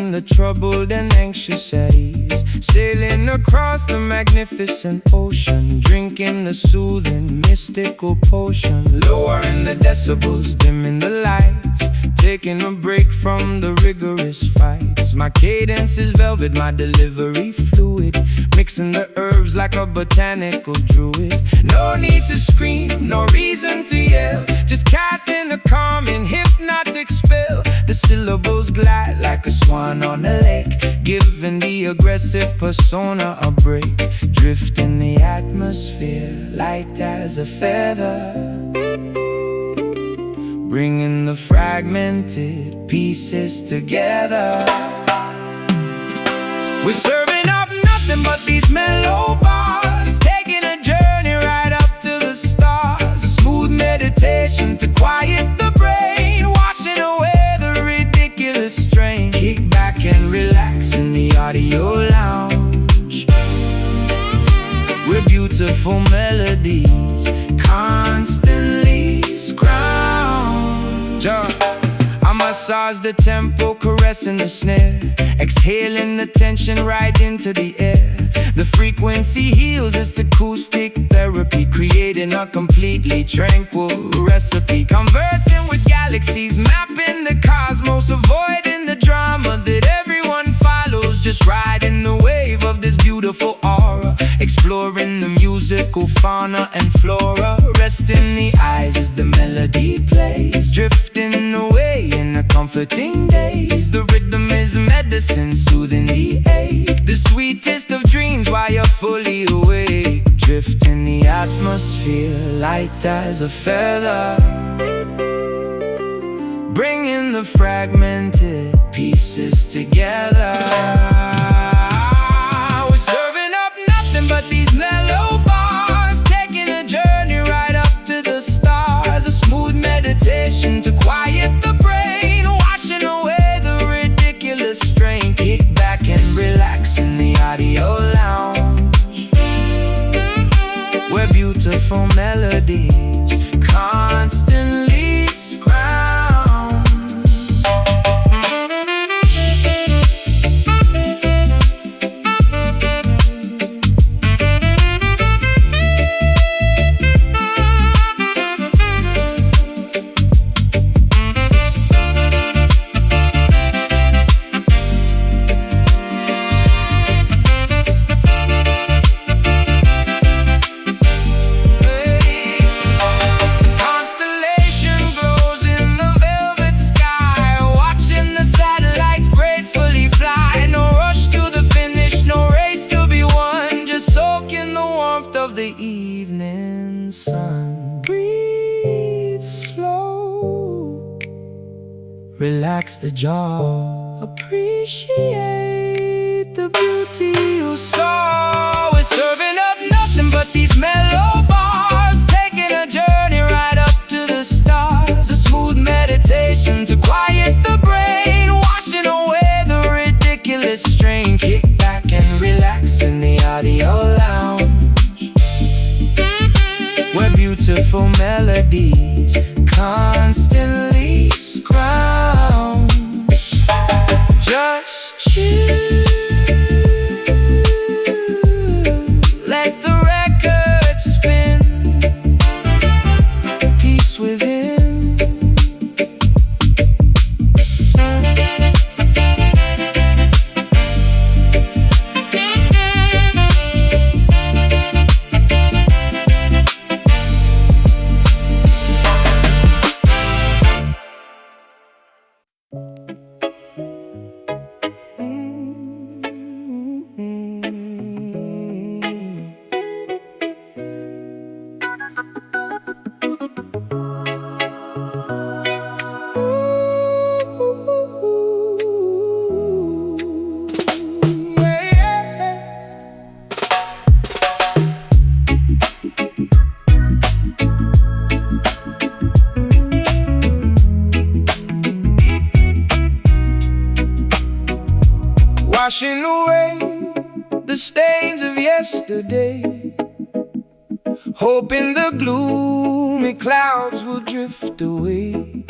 between the troubled and anxious at ease, sailing across the magnificent ocean, drinking the soothing mystical potion, lowering the decibels, dimming the lights, taking a break from the rigorous fights. My cadence is velvet, my delivery fluid, mixing the herbs like a botanical druid. No need to scream, no reason to yell, just casting a calming hypnotic spell. The syllables glide like a swan on a lake, giving the aggressive persona a break. Drift in the atmosphere, light as a feather, bringing the fragmented pieces together. We're serving up nothing but these mellow bars, taking a journey right up to the stars. A smooth meditation to quiet the brain, washing away the ridiculous strain. Kick back and relax in the audio lounge, where beautiful melodies constantly scrounge. I massage the tempo, caressing the snare, exhaling the tension right into the air. The frequency heals, it's acoustic therapy, creating a completely tranquil recipe. Conversing with galaxies, mapping the cosmos, avoiding the drama that everyone follows. Just riding the wave of this beautiful aura, exploring the musical fauna and flora. Rest in the eyes as the melody plays, drifting away in a comforting daze. The rhythm is medicine, soothing the ache, the sweetest of dreams while you're fully awake. Drift in the atmosphere, light as a feather, bringing the fragmented pieces together. We're serving up nothing but these mellow bars, taking a journey right up to the stars. A smooth meditation to quiet the brain, washing away the ridiculous strain. Kick back and relax in the audio lounge, where beautiful melodies constantly scrounge. Relax the jaw, appreciate the beauty you saw. We're serving up nothing but these mellow bars, taking a journey right up to the stars. A smooth meditation to quiet the brain, washing away the ridiculous strain. Kick back and relax in the audio lounge, where beautiful melodies constantly scrounge. Just chill, let the record spin, peace within. Washing away the stains of yesterday, hoping the gloomy clouds will drift away.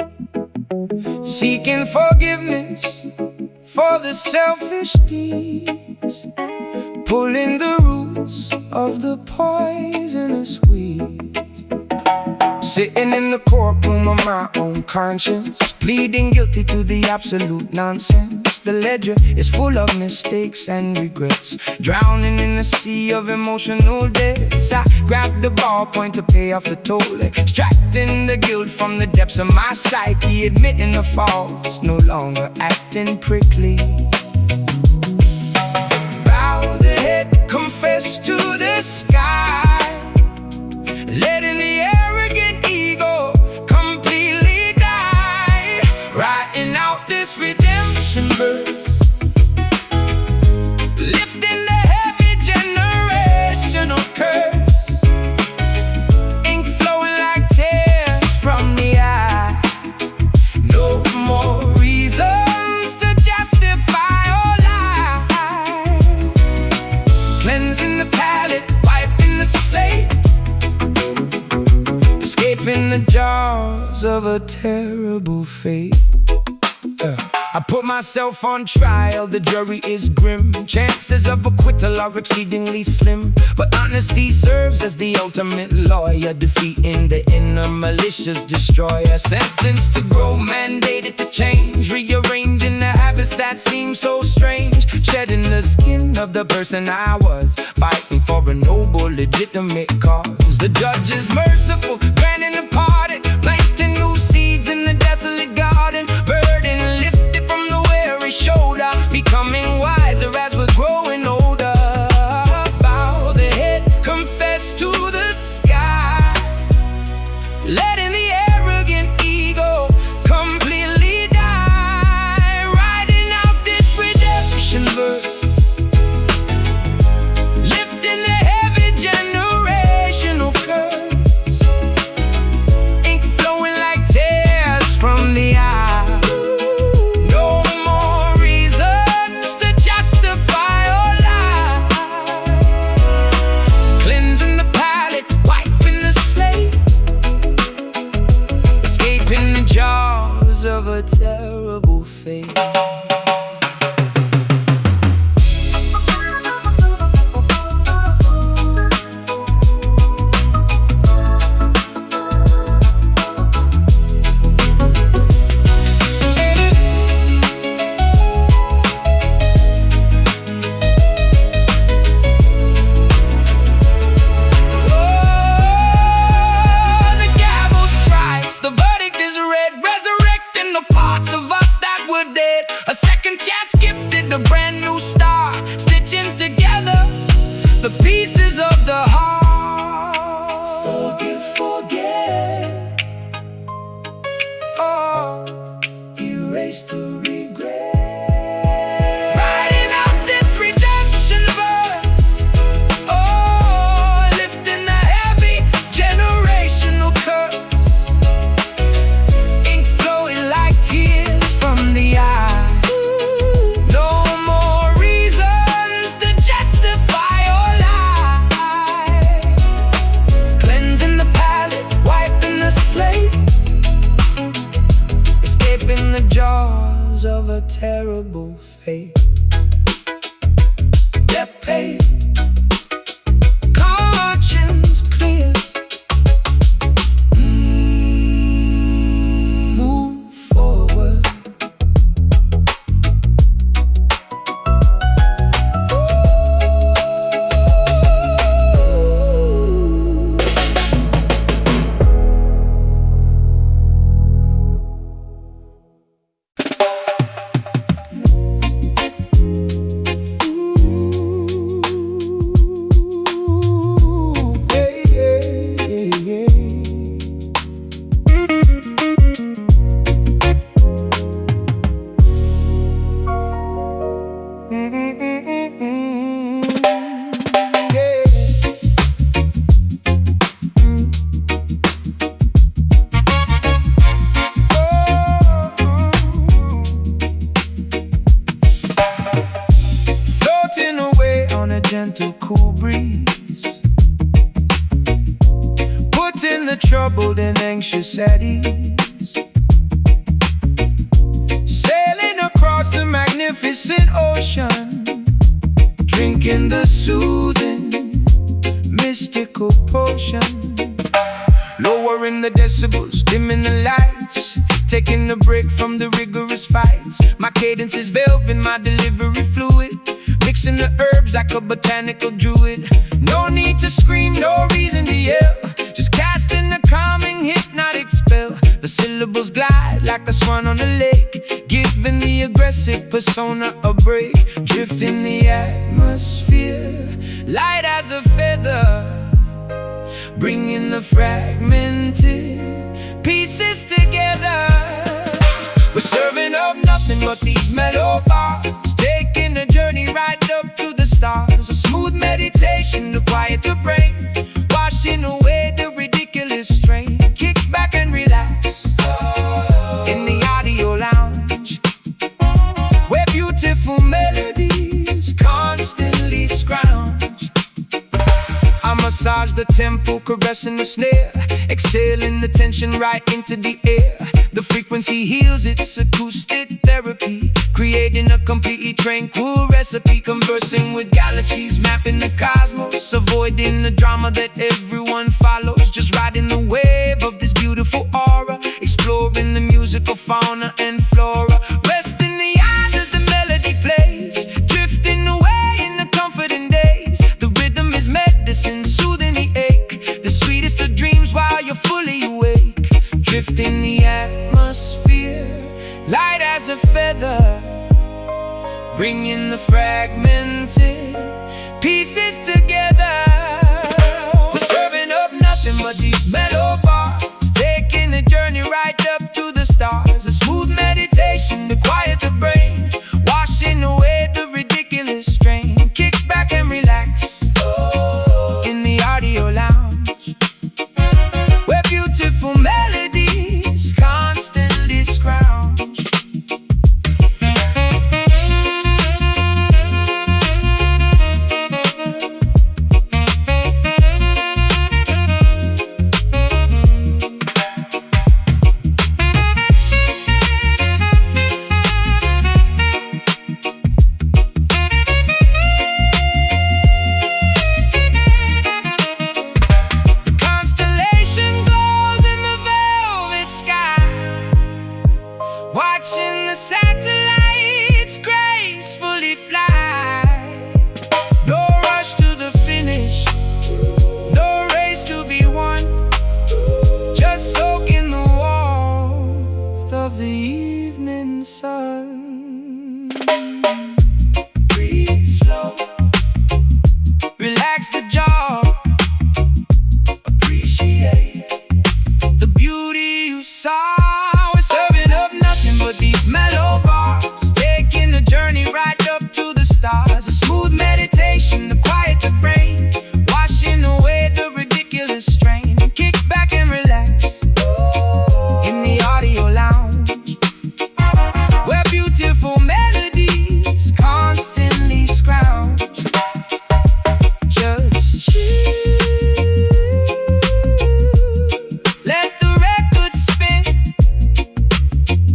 Seeking forgiveness for the selfish deeds, pulling the roots of the poisonous weed. Sitting in the courtroom of my own conscience, pleading guilty to the absolute nonsense. The ledger is full of mistakes and regrets, drowning in a sea of emotional debts. I grab the ballpoint to pay off the toll, extracting the guilt from the depths of my psyche, admitting the faults, no longer acting prickly. Bow the head, confess to the sky, letting the arrogant ego completely die. Writing out this redemption verse, lifting the heavy generational curse, ink flowing like tears from the eye. No more reasons to justify or lie, cleansing the palate, wiping the slate, escaping the jaws of a terrible fate. I put myself on trial, the jury is grim. Chances of acquittal are exceedingly slim, but honesty serves as the ultimate lawyer, defeating the inner malicious destroyer. Sentenced to grow, mandated to change, rearranging the habits that seem so strange, shedding the skin of the person I was, fighting for a noble, legitimate cause. The judge is merciful, granting a pardon, planting new seeds in the desolate garden, burden lifted from the weary shoulder, becoming wiser as we're growing older. Bow the head, confess to the sky, letting the arrogant ego completely die. Writing out this redemption verse, lifting the heavy generational curse, ink flowing like tears from the eye. No more reasons to justify or lie, cleansing the palate, wiping the slate, escaping the jaws of a terrible fate. A second chance gifted, a brand new star, stitching together the pieces of the heart. Forgive, forget, oh, erase the regret. Writing out this redemption verse, oh, lifting the heavy generational curse, ink flowing like tears from the eye. The jaws of a terrible fate. Debt paid, conscience clear, move forward. Gentle, cool breeze, putting the troubled and anxious at ease, sailing across the magnificent drinking the soothing, mystical potion. Lowering the decibels, dimming the lights, taking a break from the rigorous fights. My cadence is velvet, my delivery fluid, mixing the herbs like a botanical druid. No need to scream, no reason to yell, just casting a calming hypnotic spell. The syllables glide like a swan on a lake, giving the aggressive persona a break. Drifting the atmosphere, light as a feather, bringing the fragmented pieces together. We're serving up nothing but these mellow bars, taking a journey right up to the stars. A smooth meditation to quiet the brain, washing away the ridiculous strain. Kick back and relax in the audio lounge, where beautiful melodies constantly scrounge. I massage the tempo, caressing the snare, exhaling the tension right into the air. The frequency heals, it's acoustic therapy, creating a completely tranquil recipe. Conversing with galaxies, mapping the cosmos, avoiding the drama that everyone follows. Just riding the wave of this beautiful aura, exploring the musical fauna and flora. Resting the eyes as the melody plays, drifting away in the comforting days. The rhythm is medicine, soothing the ache, the sweetest of dreams while you're fully awake. Drifting the atmosphere, light as a feather, bringing the fragmented pieces together. We're serving up nothing but these mellow bars, taking a journey right up to the stars. A smooth meditation to quiet the brain, washing away the ridiculous strain. Kick back and relax in the audio lounge, where beautiful melodies constantly scrounge. Watching the satellites gracefully fly. No rush to the finish, no race to be won, just soaking the warmth of the evening sun. Breathe slow, relax the jaw, appreciate the beauty you saw. But these mellow bars, taking a journey right up to the stars. A smooth meditation to quiet the brain, washing away the ridiculous strain. Kick back and relax in the audio lounge, where beautiful melodies constantly scrounge. Just chill, let the record spin,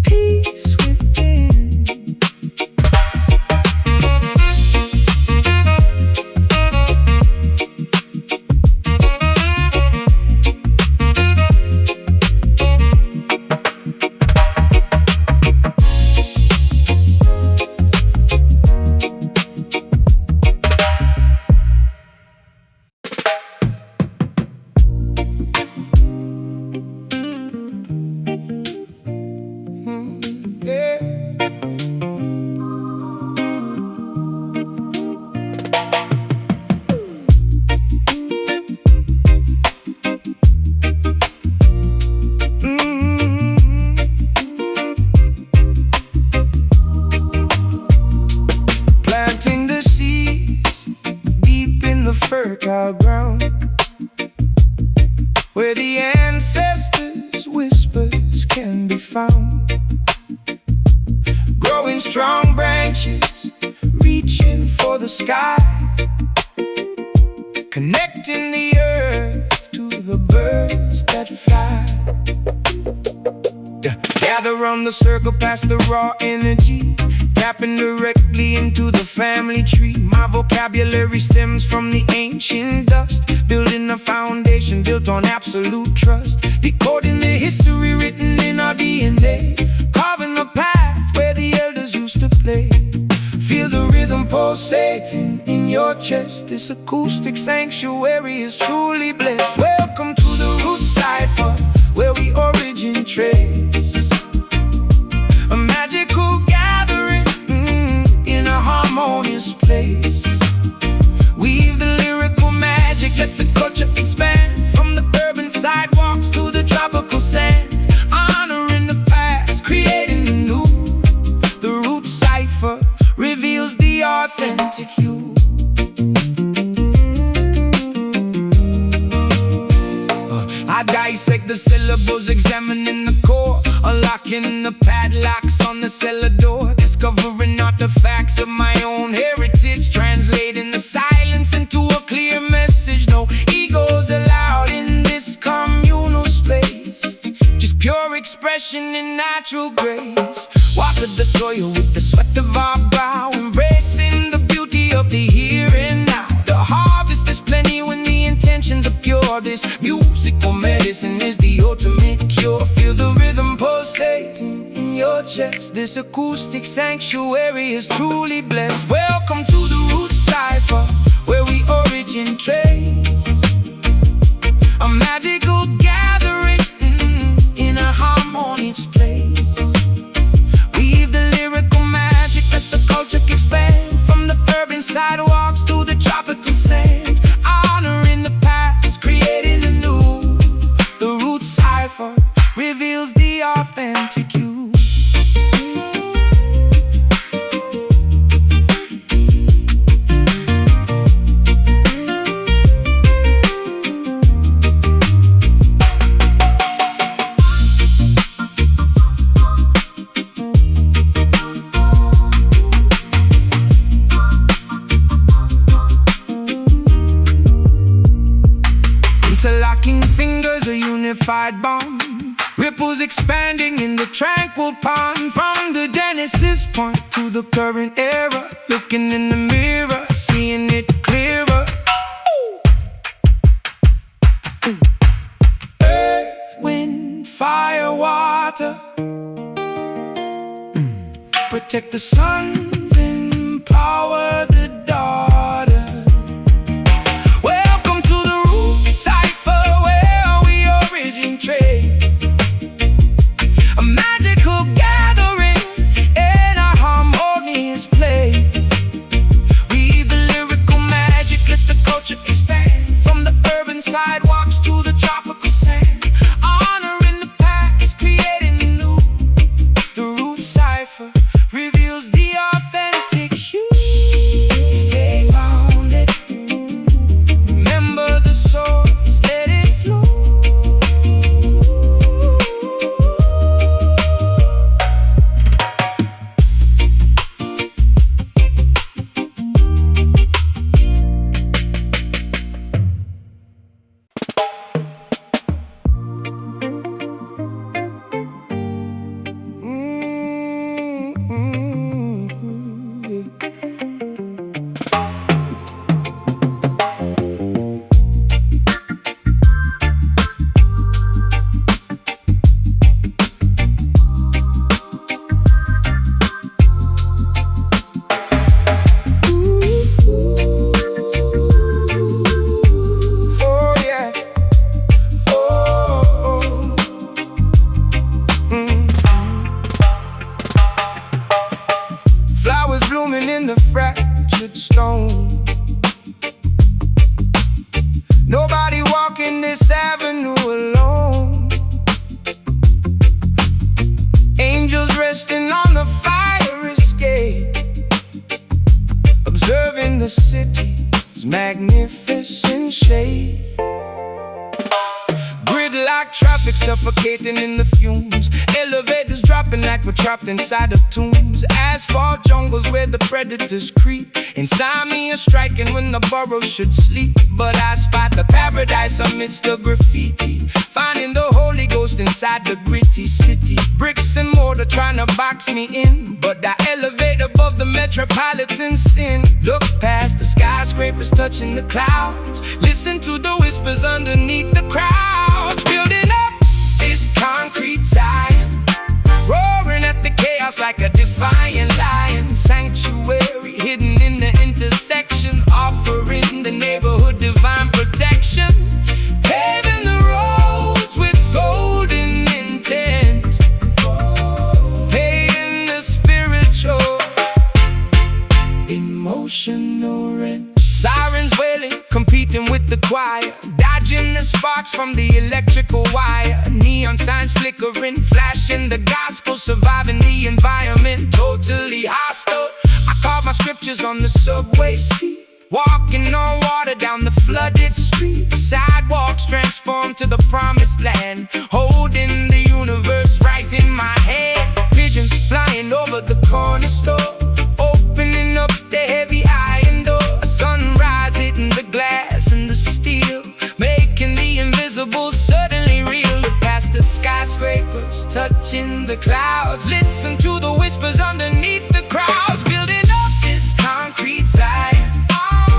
peace within. Yeah. Planting the seeds deep in the fertile ground, where the ancestors' whispers can be found. Growing strong branches, reaching for the sky, connecting the earth to the birds that fly. Gather on the circle past the raw energy, tapping directly into the family tree. My vocabulary stems from the ancient dust, building a foundation built on absolute trust, decoding the history written in our DNA, carving a path where the elders used to play. Feel the rhythm pulsating in your chest. This acoustic sanctuary is truly blessed. Welcome to the root cipher, where we origin trace. A magical gathering in a harmonious place. Weave the lyrical magic, let the culture expand, from the urban sidewalks to the tropical sand. Honoring the past, creating the new. The root cipher reveals the authentic you. I dissect the syllables, examining the core, unlocking the padlocks on the cellar door, discovering artifacts of my own heritage, translating the silence into a clear message. No egos allowed in this communal space, just pure expression and natural grace. Water the soil with the sweat of our brow, embracing the beauty of the here and now. The harvest is plenty when the intentions are pure. This musical medicine is the ultimate cure. Feel the rhythm pulsating in your chest. This acoustic sanctuary is truly blessed. Welcome to the root cipher, where we origin trace. A magical gathering in a harmonious place. Weave the lyrical magic, let the culture expand, from the urban sidewalks to the tropical sand. Honoring the past, creating the new. The root cipher reveals the authentic you. Interlocking fingers, a unified bond, ripples expanding in the tranquil pond. From the Genesis point to the current era, looking in the mirror, seeing it clearer. Earth, wind, fire, water, protect the sons, empower the daughters. Welcome to the root cipher, where we origin trace. A magical gathering in a harmonious place. Weave the lyrical magic, let the culture expand, from the urban sidewalks to the tropical sand. Honoring the past, creating the new. The root cipher reveals the authentic you. Stay grounded, remember the source, let it flow. Blooming in the fractured stone. Nobody walking this avenue alone. Angels resting on the fire escape, observing the city's magnificent shape. Gridlock traffic suffocating in the fumes, elevators dropping like we're trapped inside of tombs. Asphalt jungles where the predators creep, Insomnia striking when the borough should sleep, but I spot the paradise amidst the graffiti, finding the Holy Ghost inside the gritty city. Bricks and mortar trying to box me in, but I elevate above the metropolitan sin. Look past the skyscrapers touching the clouds, listen to the whispers underneath the crowds, building up this concrete Zion, roaring at the chaos like a defiant lion. Sanctuary hidden in the intersection, offering the neighborhood divine protection, paving the roads with golden intent, paying the spiritual, emotional rent. Sirens wailing, competing with the choir, dodging the sparks from the electrical wire. Neon signs flickering, flashing the gospel, surviving the environment, totally hostile. I carve my scriptures on the subway seat, walking on water down the flooded street. Sidewalks transform to the promised land, holding the universe right in my hand. Pigeons flying over the corner store, opening up the heavy iron door. A sunrise hitting the glass and the steel, making the invisible suddenly real. Look past the skyscrapers, touching the clouds, listen to the whispers underneath the crowds, building up this concrete Zion,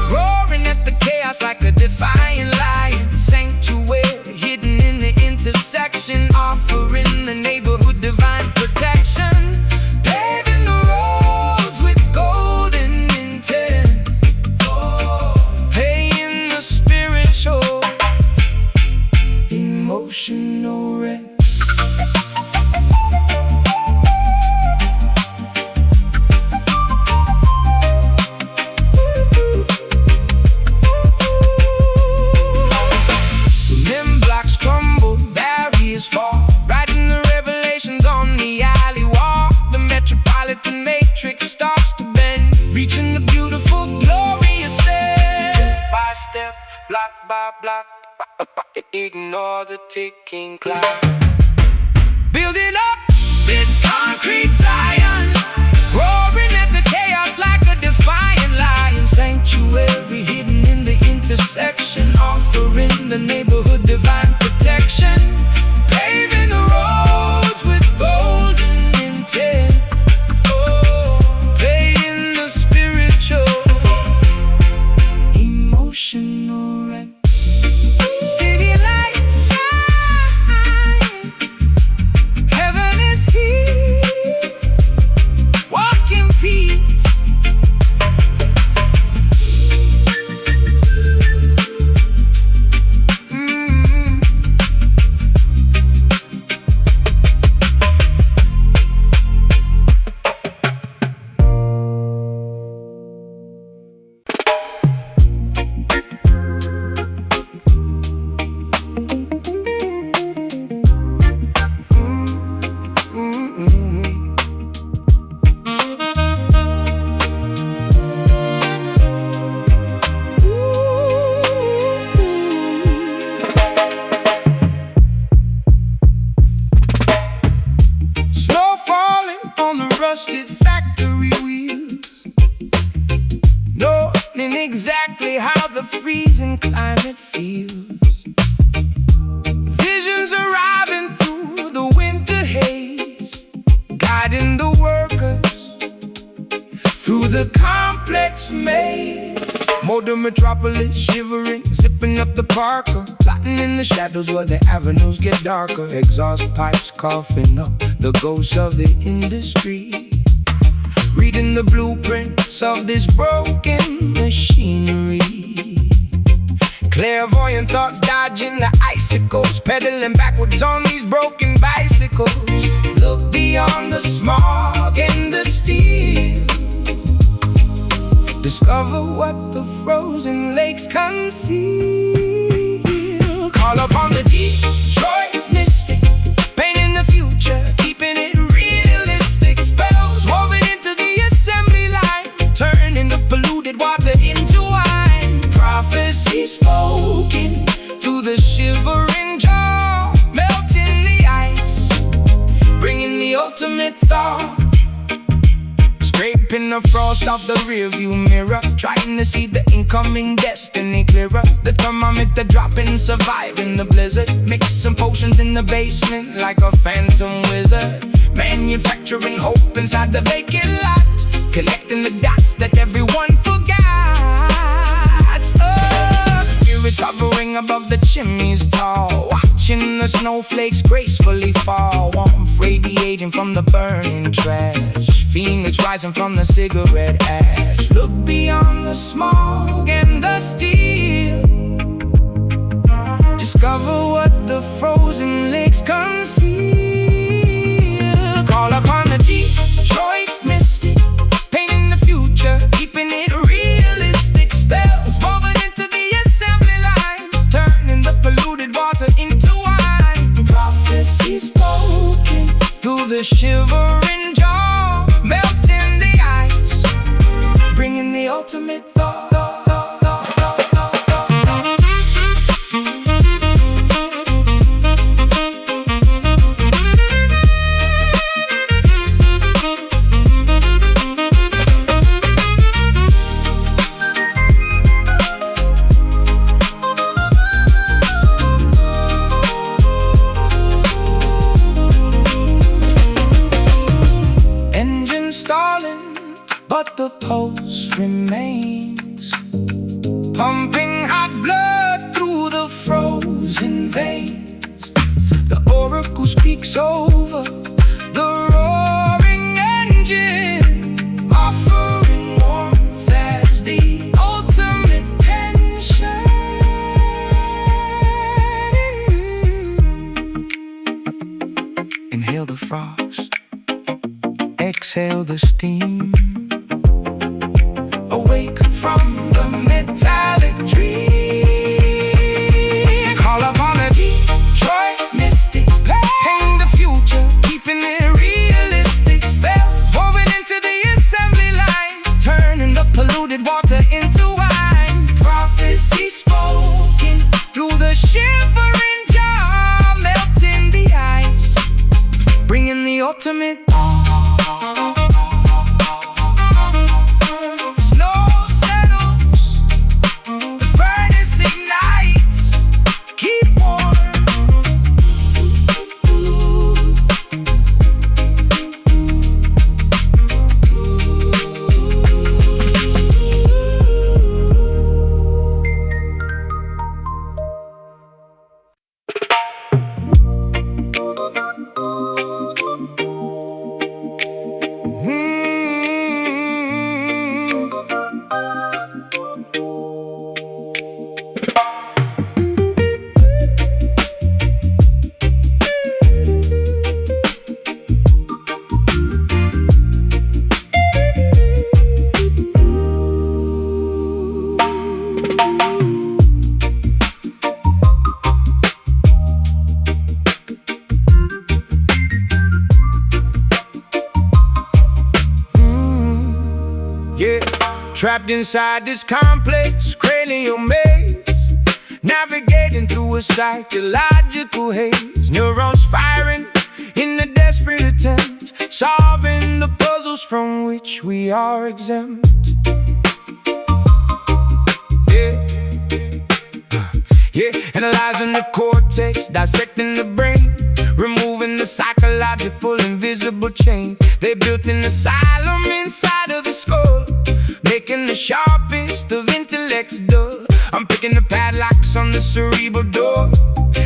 roaring at the chaos like a defiant lion. Sanctuary hidden in the intersection, offering the neighborhood divine protection, paving the roads with golden intent, paying the spiritual, emotional rent. Matrix starts to bend, reaching the beautiful, glorious end. Step by step, block by block, ignore the ticking clock. Building up this concrete Zion, roaring at the chaos like a defiant lion. Sanctuary hidden in the intersection, offering the neighborhood divine protection, paving the roads with golden intent, emotional rent. City lights shine, heaven is here, walk in peace. Rusted factory wheels, knowing exactly how the freezing climate feels. Visions arriving through the winter haze, guiding the workers through the complex maze. Motor metropolis shivering, zipping up the Parker, plotting in the shadows where the avenues get darker. Exhaust pipes coughing up the ghosts of the industry, reading the blueprints of this broken machinery. Clairvoyant thoughts dodging the icicles, pedaling backwards on these broken bicycles. Look beyond the smog and the steel, discover what the frozen lakes conceal. Call upon the Detroit mystic, painting the future, keeping it realistic. Spells woven into the assembly line, turning the polluted water into wine. Prophecy spoken to the shivering jaw, melting the ice, bringing the ultimate thaw. Scraping Scraping the frost off the rearview mirror, trying to see the incoming destiny clearer. The thermometer dropping, surviving the blizzard. Mixing potions in the basement like a phantom wizard. Manufacturing hope inside the vacant lot, connecting the dots that everyone forgot. Spirits hovering above the chimneys tall, watching the snowflakes gracefully fall. Warmth radiating from the burning trash, Phoenix rising from the cigarette ash. Look beyond the smog and the steel, discover what the frozen lakes conceal. Call upon the Detroit mystic, painting the future, keeping it realistic. Spells woven into the assembly line, turning the polluted water into wine. Prophecy spoken through the shivering jaw, melting the ice, bringing the ultimate thought. But the pulse remains, pumping hot blood through the frozen veins. The oracle speaks over the roaring engine, offering warmth as the ultimate pension. Inhale the frost, exhale the steam. Awake from the metallic dream. Call upon a Detroit mystic, painting the future, keeping it realistic. Spells woven into the assembly line, turning the polluted water into wine. Prophecy spoken through the shivering jaw, melting the ice, bringing the ultimate. Trapped inside this complex cranial maze, navigating through a psychological haze. Neurons firing in a desperate attempt, solving the puzzles from which we are exempt. Analyzing the cortex, dissecting the brain, removing the psychological invisible chain. They built an asylum inside of the skull, making the sharpest of intellects dull. I'm picking the padlocks on the cerebral door,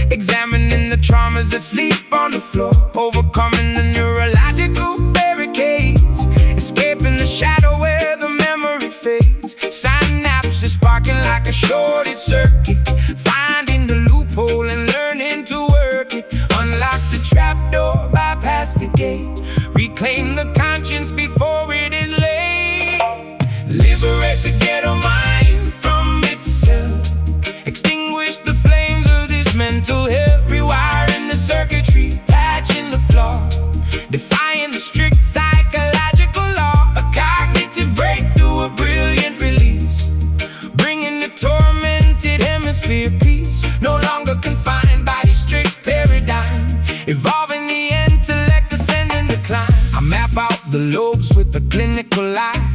examining the traumas that sleep on the floor, overcoming the neurological barricades, escaping the shadow where the memory fades. Synapses sparking like a shorted circuit, finding the loophole and learning to work it. Unlock the trapdoor, bypass the gate, reclaim the conscience before it is late. Liberate the ghetto mind from itself, extinguish the flames of this mental hell. Rewiring the circuitry, patching the flaw, defying the strict psychological law. A cognitive breakthrough, a brilliant release, bringing the tormented hemisphere peace. No longer confined by the strict paradigm, evolving the intellect, ascending the climb. I map out the lobes with a clinical eye,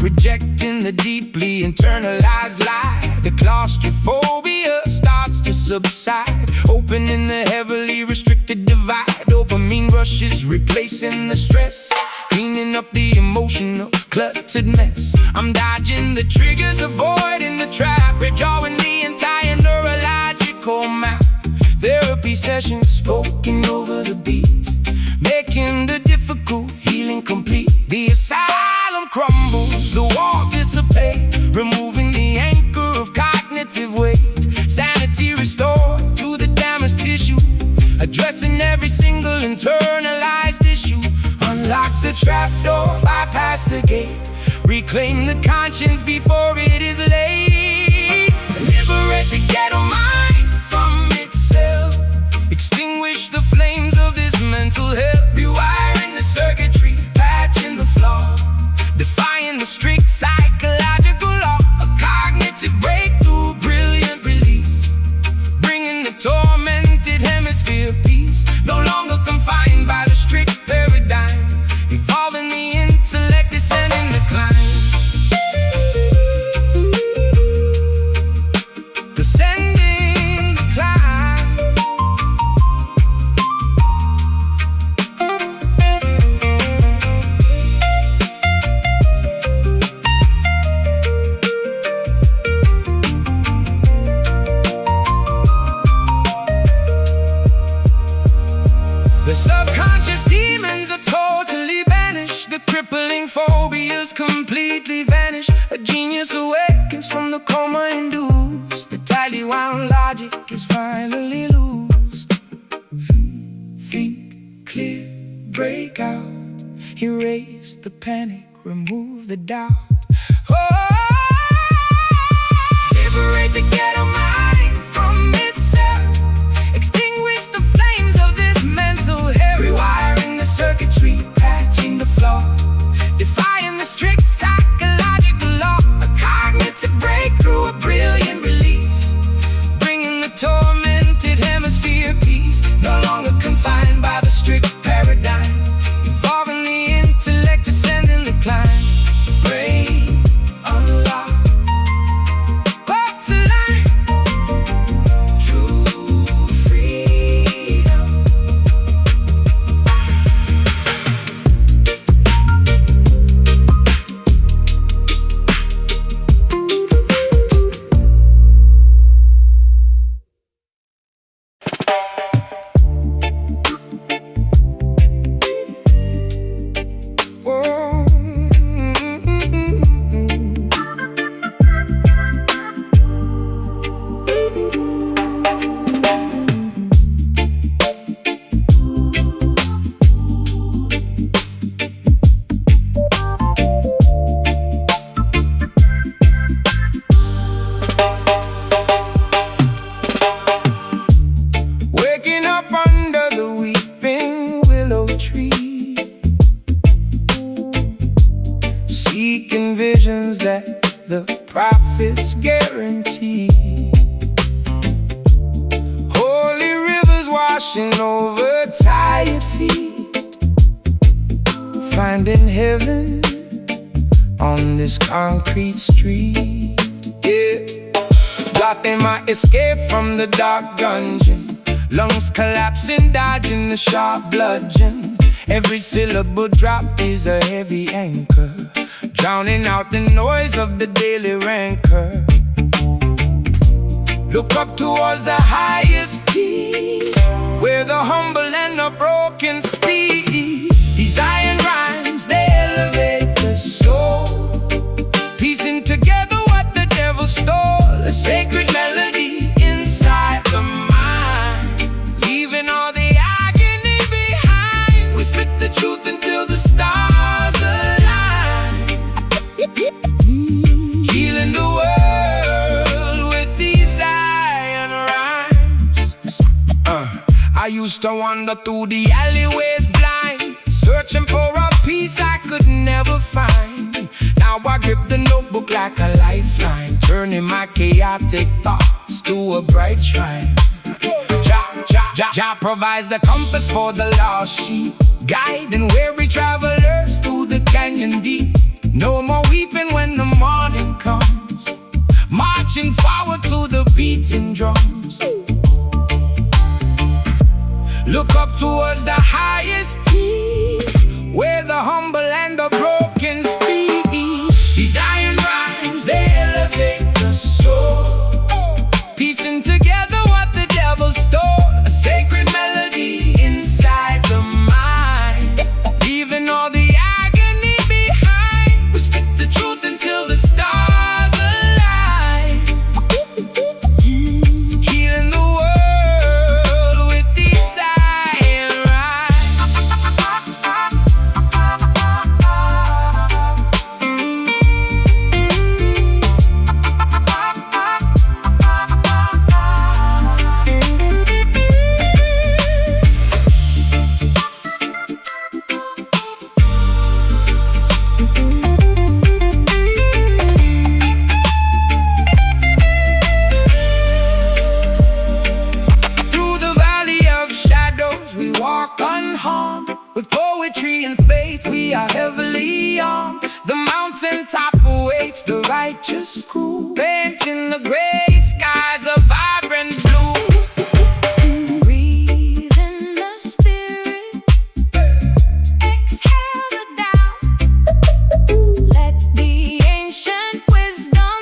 the deeply internalized lie. The claustrophobia starts to subside, opening the heavily restricted divide. Dopamine rushes, replacing the stress, cleaning up the emotional cluttered mess. I'm dodging the triggers, avoiding the trap, redrawing the entire neurological map. Therapy sessions spoken over the beat, making the difficult healing complete. The asylum crumbles, the walls dissipate, removing the anchor of cognitive weight. Sanity restored to the damaged tissue, addressing every single internalized issue. Unlock the trapdoor, bypass the gate, reclaim the conscience before it is late. Liberate the ghetto mind from itself, extinguish the flames of this mental hell. Rewiring the circuitry, patching the flaw, defying the strict psychological law. A cognitive breakthrough, brilliant release, bringing the tormented hemisphere peace. No longer confined by the strict paradigm, evolving the intellect, descending the climb. Descending the climb. The subconscious demons are totally banished, the crippling phobias completely vanish. A genius awakens from the coma induced, the tightly wound logic is finally loosed. Think clear, break out, erase the panic, remove the doubt. Oh, liberate the ghetto mind from itself, extinguish the flames of this mental hell. Rewiring the circuitry, patching the flaw, defying the strict psychological law. A cognitive breakthrough, a brilliant release, bringing the tormented hemisphere peace. No longer confined by the strict paradigm, evolving the intellect, ascending the climb. Brain unlock, up to life, true freedom. Whoa. Waking up under the weeping willow tree, seeking visions that the prophets guarantee. Holy rivers washing over tired feet, finding heaven on this concrete street. Yeah, blocking my escape from the dark dungeon, lungs collapsing, dodging the sharp bludgeon. Every syllable drop is a heavy anchor, drowning out the noise of the daily rancor. Look up towards the highest peak, where the humble and the broken speak. These iron rhymes, they elevate the soul, piecing together what the devil stole. A sacred melody inside the mind, leaving all the agony behind. We spit the truth until the stars align, healing the world with these iron rhymes. I used to wander through the alleyways blind, searching for a peace I could never find. Now I grip the notebook like a lifeline, turning my chaotic thoughts to a bright shrine. Jah provides the compass for the lost sheep, guiding weary travelers through the canyon deep. No more weeping when the morning comes, marching forward to the beating drums. Look up towards the highest peak, where the humble and the broken speak. These iron rhymes, they elevate the soul, piecing together what the devil stole. A sacred melody inside the mind, leaving all the agony behind. We speak the truth until the stars align, healing the world with these iron rhymes. Through the valley of shadows we walk unharmed. With poetry and faith we are heavily armed. The mountaintop awaits the righteous crew, painting the gray skies a vibrant blue. Breathe in the spirit, exhale the doubt. Let the ancient wisdom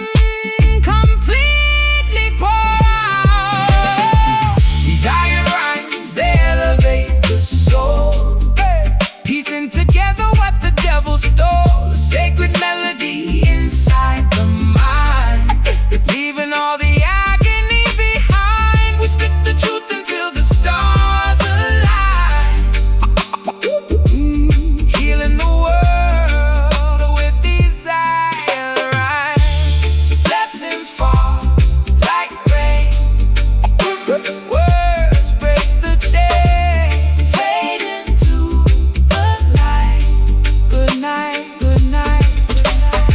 completely pour out. These iron rhymes, they elevate the soul, piecing together what the devil stole. A sacred melody inside the mind, leaving all the agony behind. We spit the truth until the stars align, healing the world with these iron rhymes. Lessons fall like rain, words break the chain, fade into the light. Good night, good night, good night.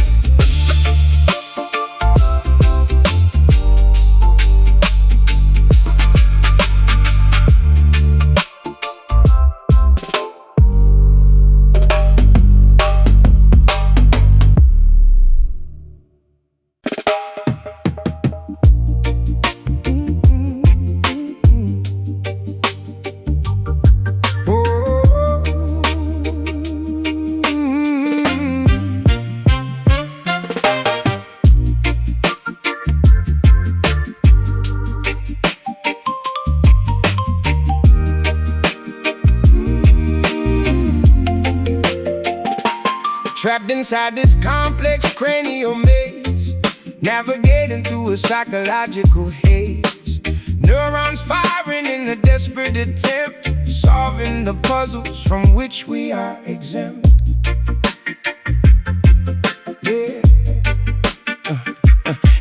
Trapped inside this complex cranial maze, navigating through a psychological haze. Neurons firing in a desperate attempt, solving the puzzles from which we are exempt.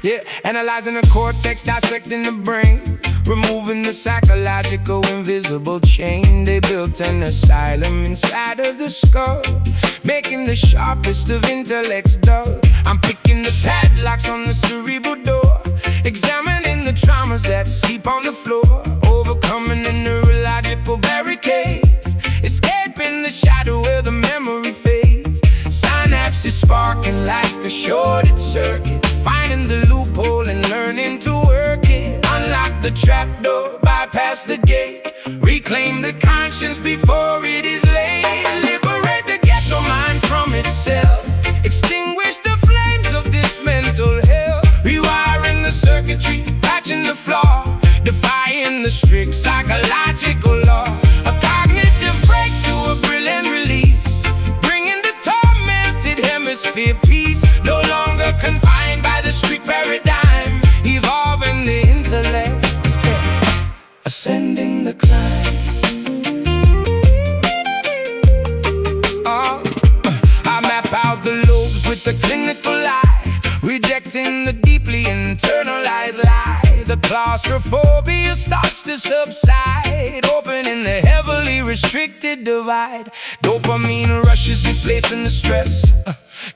Yeah, analyzing the cortex, dissecting the brain, removing the psychological invisible chain. They built an asylum inside of the skull, making the sharpest of intellects dull. I'm picking the padlocks on the cerebral door, examining the traumas that sleep on the floor, overcoming the neurological barricades, escaping the shadow where the memory fades. Synapses sparking like a shorted circuit, finding the loophole and learning to work it. Unlock the trapdoor, bypass the gate, reclaim the conscience before it is late. Liberate the ghetto mind from itself, extinguish the flames of this mental hell. Rewiring the circuitry, patching the flaw, defying the strict psychological law. A cognitive breakthrough, a brilliant release, bringing the tormented hemisphere peace. No longer confined by the street paradigm, evolving the intellect, ascending the climb. I map out the lobes with the clinical eye, rejecting the deeply internalized lie. The claustrophobia starts to subside, opening the heavily restricted divide. Dopamine rushes, replacing the stress,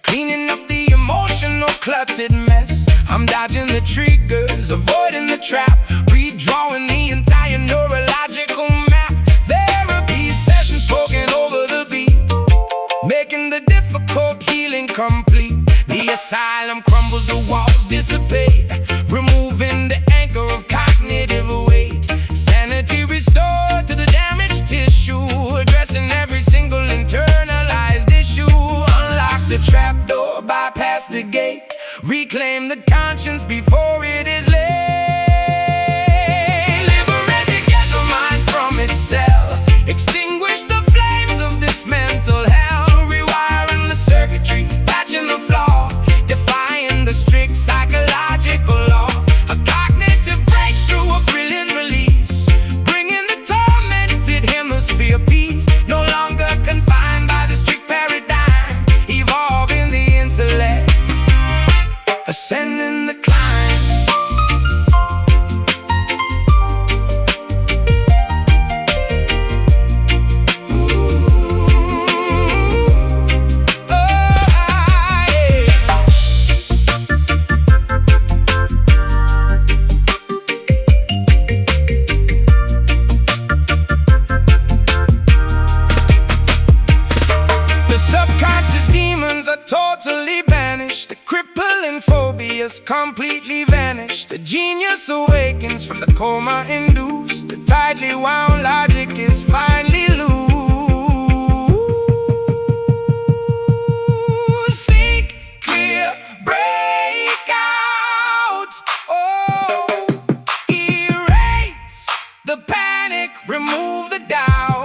cleaning up the emotional cluttered mess. I'm dodging the triggers, avoiding the trap, redrawing the entire neurological map. Therapy sessions spoken over the beat, making the difficult healing complete. asylum crumbles, the walls dissipate, removing the anchor of cognitive weight. Sanity restored to the damaged tissue, addressing every single internalized issue. Unlock the trapdoor, bypass the gate, reclaim the conscience before it is late. Liberate the ghetto mind from its cell, extinguish the flames of this mental hell, rewiring the circuitry, patching the flaw, defying the strict psychological law. A cognitive breakthrough, a brilliant release, bringing the tormented hemisphere peace. No longer confined by the strict paradigm, evolving the intellect, ascending the climb. Totally banished, the crippling phobias completely vanished. The genius awakens from the coma induced, the tightly wound logic is finally loose. Think clear, break out, oh, erase the panic, remove the doubt.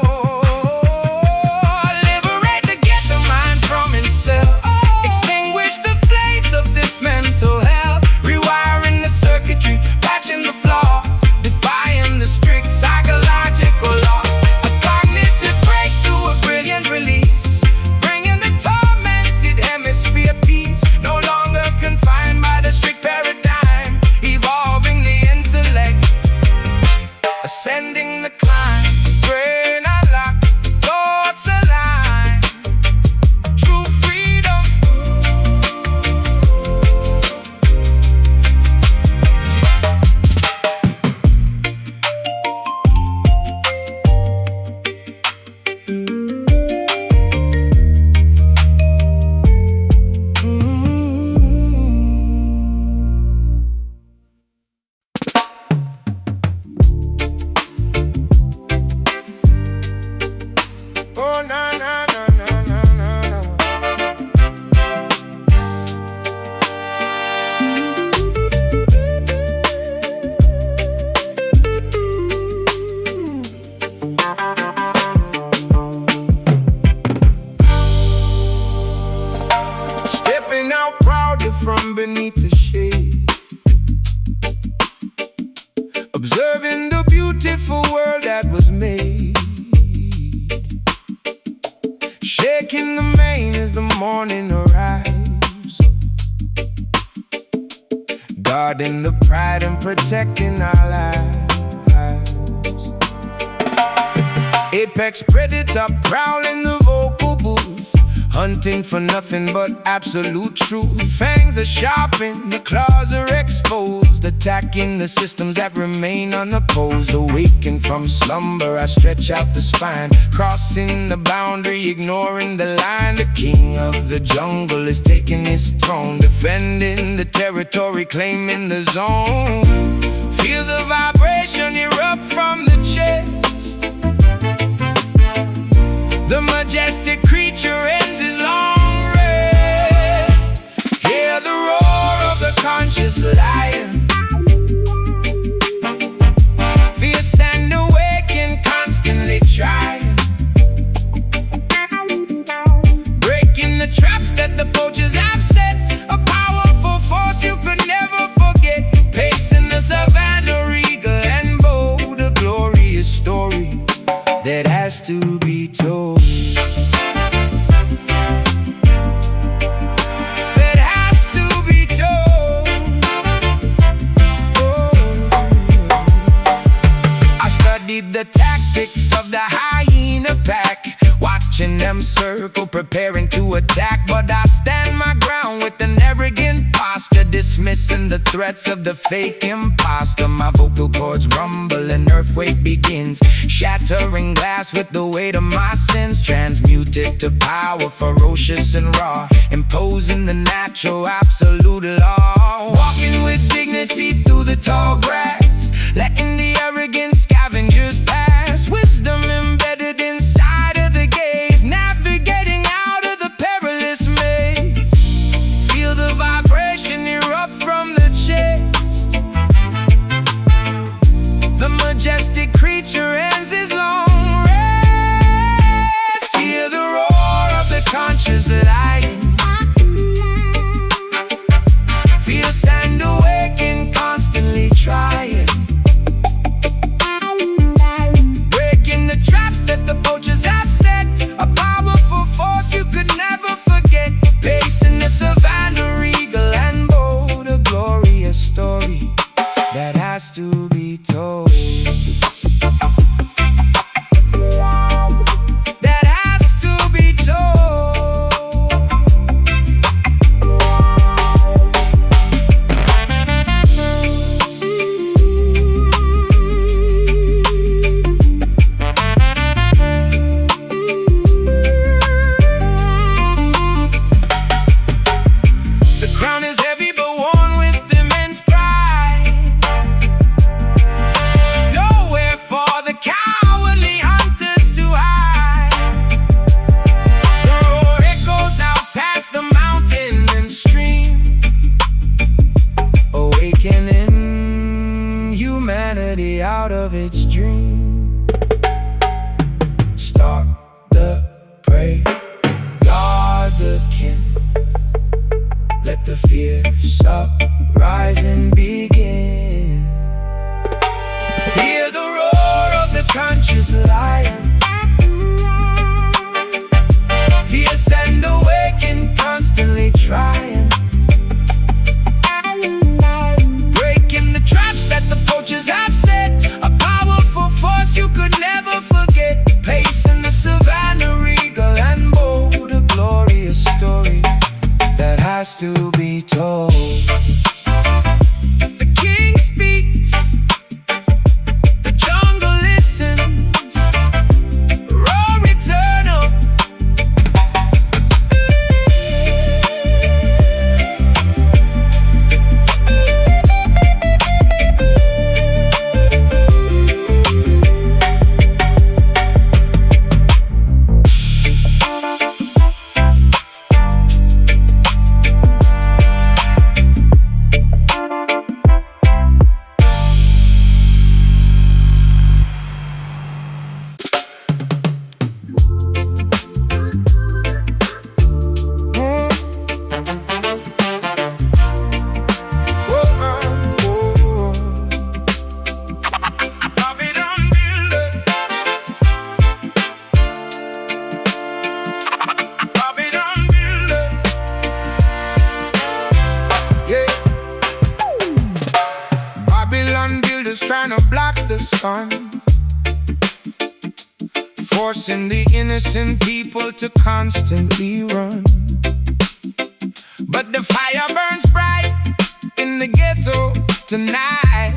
Ascending the climb, brain unlocked, thoughts aligned, true freedom. Oh, na na na na na na na. Stepping out proudly from beneath the shade, observing the beautiful world that was made. Shaking the mane as the morning arrives, guarding the pride and protecting our lives. Apex predator prowling the vocal booth, hunting for nothing but absolute truth. Fangs are sharpened, the claws are exposed, attacking the systems that remain unopposed. Awakened from slumber, I stretch out the spine, crossing the boundary, ignoring the line. The king of the jungle is taking his throne, defending the territory, claiming the zone. Feel the vibration erupt from the chest, the majestic creature ends his long rest. Hear the roar of the conscious lion, fierce and awakened, constantly trying, breaking the traps that the poachers have set. A powerful force you could never forget, pacing the savannah, regal and bold. A glorious story that has to be told. That has to be told. Oh. I studied the tactics of the hyena pack, watching them circle, preparing to attack. But I stand my ground with an arrogant posture, dismissing the threats of the fake imposter. My vocal cords rumble, an earthquake begins, shattering glass with the weight of my sins. Transmuted to power, ferocious and raw, imposing the natural absolute law. Walking with dignity through the tall grass, letting the arrogant scavengers pass. Wisdom embedded inside of the gaze, navigating out of the perilous maze. Feel the vibration erupt from the chest. The majestic creature ends his long rest. Hear the roar of the conscious lion. Feel sand awaken, constantly trying, breaking the traps that the poachers have set. A powerful force you could never forget, pacing the savannah, regal and bold. A glorious story that has to be told. That has to be told. The crown is heavy but worn with immense pride. Nowhere for the cowardly hunters to hide. The roar echoes out past the mountain and stream, awakening humanity out of its dream. Start the prey, guard the kin. Let the fierce uprising begin. Hear the roar of the conscious lion. Fierce and awakened, constantly trying, breaking the traps that the poachers have set. A powerful force you could never forget, pacing the savannah, regal and bold. A glorious story that has to be told. The king speaks, the jungle listens, roar eternal. Trying to block the sun, forcing the innocent people to constantly run. But the fire burns bright in the ghetto tonight.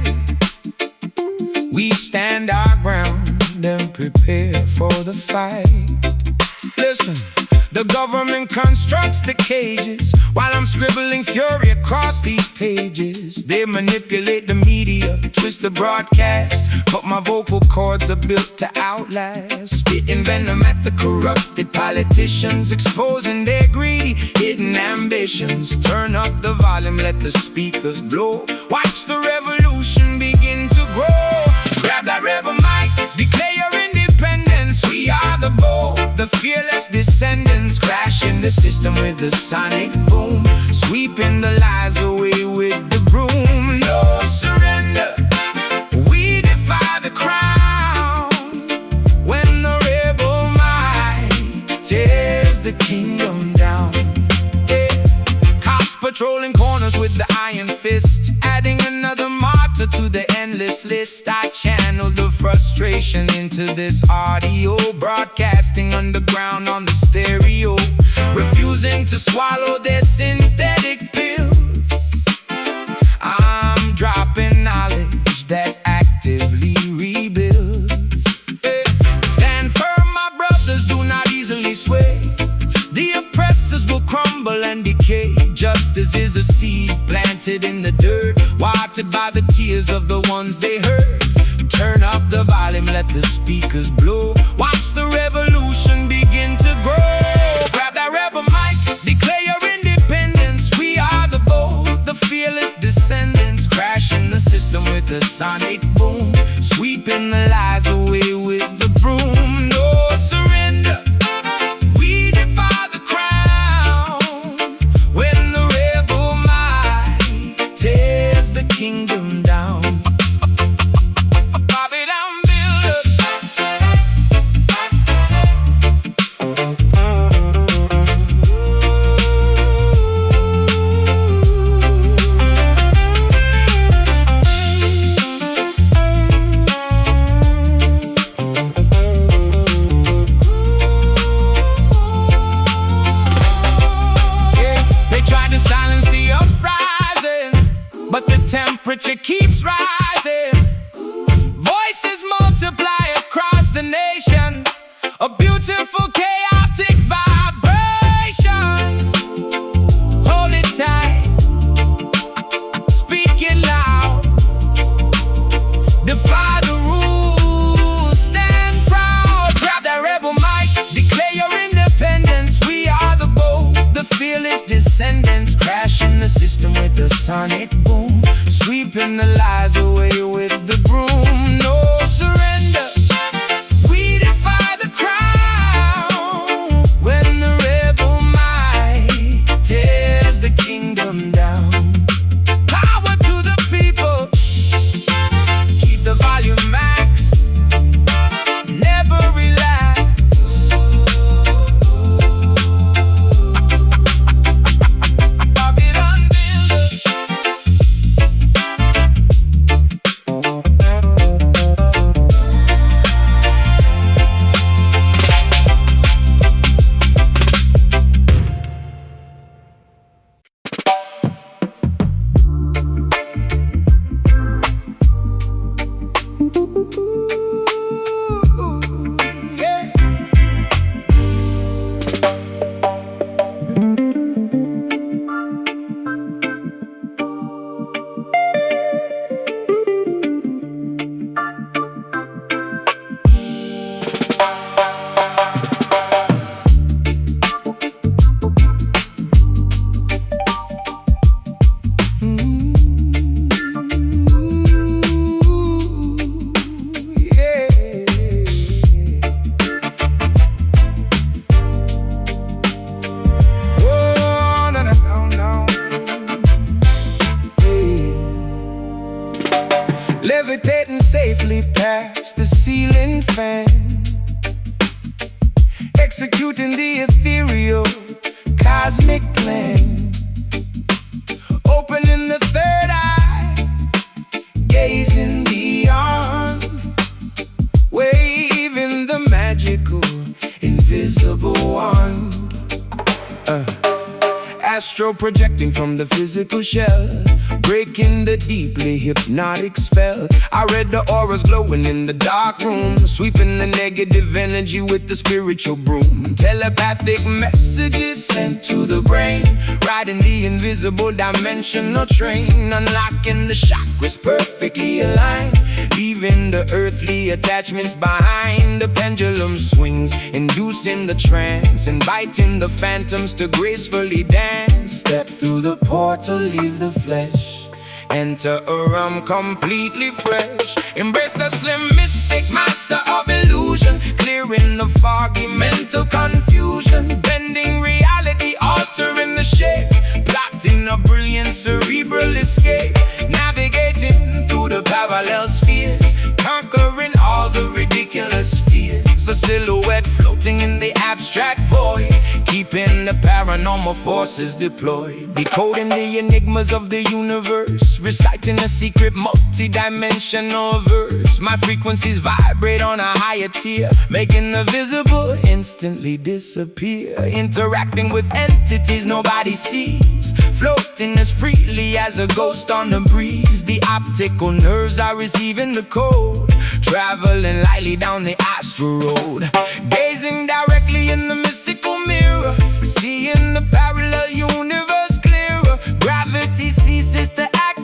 We stand our ground and prepare for the fight. Listen, the government constructs the cages while I'm scribbling fury across these pages. They manipulate the media, twist the broadcast, but my vocal cords are built to outlast. Spitting venom at the corrupted politicians, exposing their greedy, hidden ambitions. Turn up the volume, let the speakers blow. Watch the revolution begin to grow. Grab that rebel mic, declare your independence. We are the bold, the fearless descendants, crashing the system with a sonic boom, sweeping the lies away with the broom. No surrender, we defy the crown. When the rebel might tears the kingdom down. Cops patrolling corners with the iron fist, adding another martyr to the endless list. I channel the frustration into this audio, broadcasting underground on the stereo, refusing to swallow their synthetic pills. in the dirt, watered by the tears of the ones they hurt. Turn up the volume, let the speakers blow. Watch the revolution begin to grow. Grab that rebel mic, declare your independence. We are the bold, the fearless descendants, crashing the system with a sonic boom, sweeping the lies away with the broom. No surrender, we defy the crown. When the rebel might tears the kingdom down. But the temperature keeps rising. Voices multiply across the nation. A beautiful chaotic vibration. Hold it tight, speak it loud. Defy the rules, stand proud. Grab that rebel mic, declare your independence. We are the bold, the fearless descendants, crashing the system with the sonic boom, sweeping the lies away with the broom. No surrender, we defy the crown. When the rebel might tears the kingdom down. Power to the people, keep the volume max, never relax. Levitating safely past the ceiling fan, executing the ethereal cosmic plan. Opening the third eye, gazing beyond, waving the magical invisible wand. Astro projecting from the physical shell, breaking the deeply hypnotic spell. I read the auras glowing in the dark room, sweeping the negative energy with the spiritual broom. Telepathic messages sent to the brain, riding the invisible dimensional train. Unlocking the chakras perfectly aligned, leaving the earthly attachments behind. The pendulum swings, inducing the trance, inviting the phantoms to gracefully dance. Step through the portal, leave the flesh, enter a realm completely fresh. Embrace the slim mystic master of illusion, clearing the foggy mental confusion. Bending reality, altering the shape, plotting a brilliant cerebral escape. Navigating through the parallel spheres, conquering all the ridiculous fears. A silhouette floating in the abstract void, keeping the paranormal forces deployed. Decoding the enigmas of the universe, reciting a secret multi-dimensional verse. My frequencies vibrate on a higher tier, making the visible instantly disappear. Interacting with entities nobody sees, floating as freely as a ghost on the breeze. The optical nerves are receiving the code, traveling lightly down the astral road. Gazing directly in the mystical mirror, seeing the parallel universe clearer. Gravity ceases to act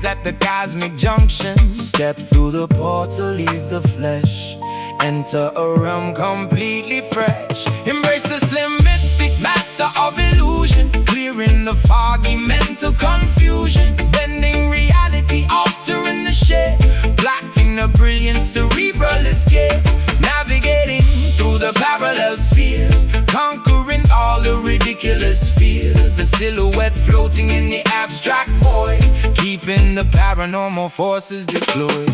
at the cosmic junction. Step through the portal, leave the flesh, enter a realm completely fresh. Embrace the slim mystic, master of illusion, clearing the foggy mental confusion, bending reality, altering the shape, blotting the brilliant cerebral escape, navigating through the parallel spheres, conquering all the ridiculous fears, a silhouette floating in the abstract void, keeping the paranormal forces deployed.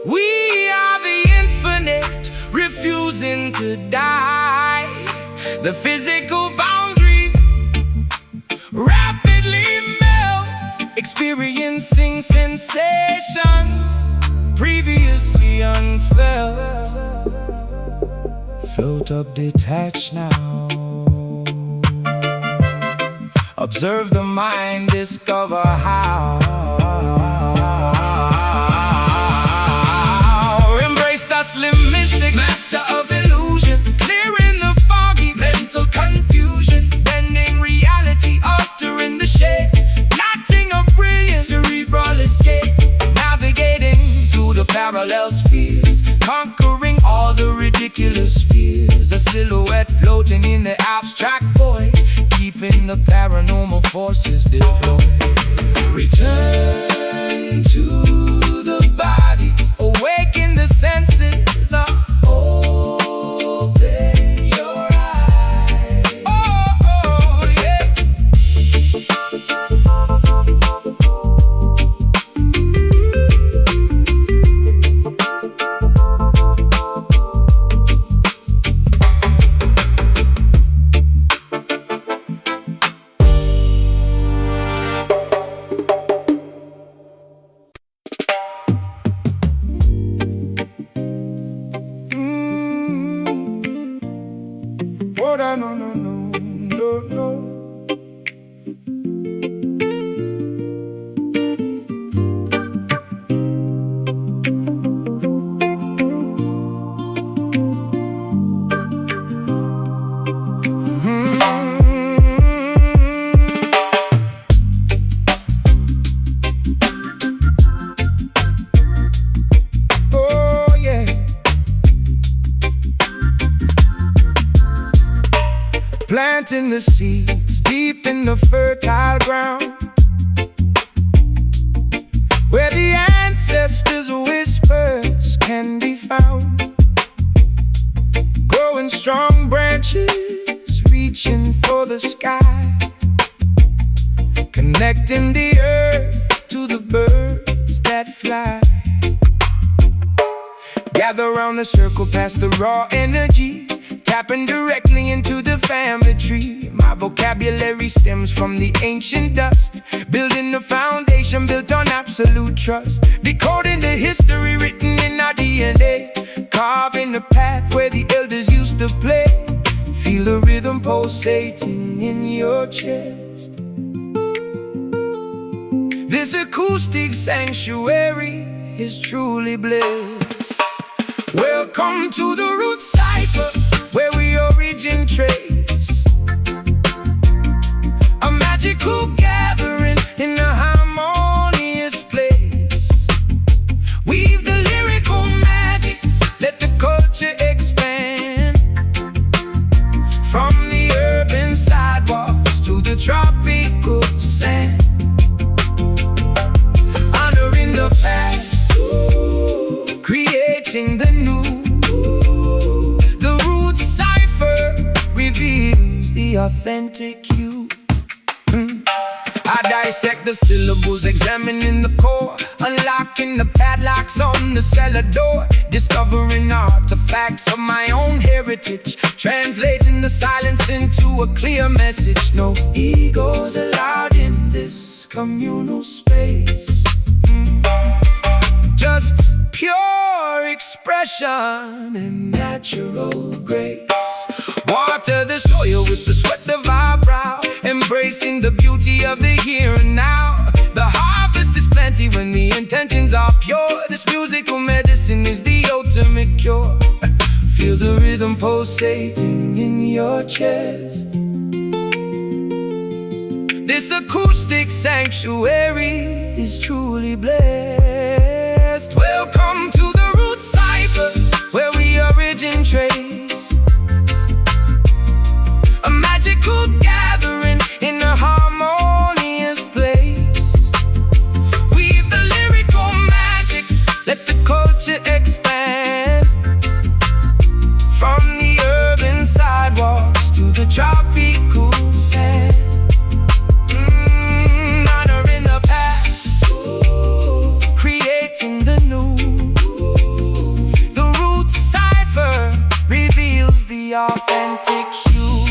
We are the infinite, refusing to die. The physical boundaries rapidly melt, experiencing sensations previously unfelt. Float up detached now. Observe the mind, discover how. Embrace the slim mystic, master of illusion, clearing the foggy mental confusion, bending reality, altering the shape, blotting a brilliant cerebral escape, navigating through the parallel spheres, conquering all the ridiculous fears, a silhouette floating in the abstract void, keeping the paranormal forces deployed. Return to the body, awaken the senses, open your eyes. Oh, yeah. Oh, no, no, no, no, no. Oh, yeah. Planting the seeds deep in the fertile ground, where the ancestors' whispers can be found. Growing strong branches, reaching for the sky, connecting the earth to the birds that fly. Gather round the circle past the raw energy, tapping directly into the family tree. My vocabulary stems from the ancient dust, building the foundation built on absolute trust, decoding the history written in our DNA, carving the path where the elders used to play. Feel the rhythm pulsating in your chest. This acoustic sanctuary is truly blessed. Welcome to the root cipher, where we origin trace, a magical gathering in a harmonious place. Weave the lyrical magic, let the culture expand, from the urban sidewalks to the tropical sand, honoring the past, creating the new. The authentic you. I dissect the syllables, examining the core, unlocking the padlocks on the cellar door, discovering artifacts of my own heritage, translating the silence into a clear message. No egos allowed in this communal space. us pure expression and natural grace. Water the soil with the sweat of our brow, embracing the beauty of the here and now. The harvest is plenty when the intentions are pure. This musical medicine is the ultimate cure. Feel the rhythm pulsating in your chest. This acoustic sanctuary is truly blessed. Welcome to the root cipher, where we origin trace. A magical gathering in a harmonious place. Weave the lyrical magic, let the culture expand. From the urban sidewalks to the tropical sand. Honoring the past, creating the new. The root cipher reveals the authentic hue.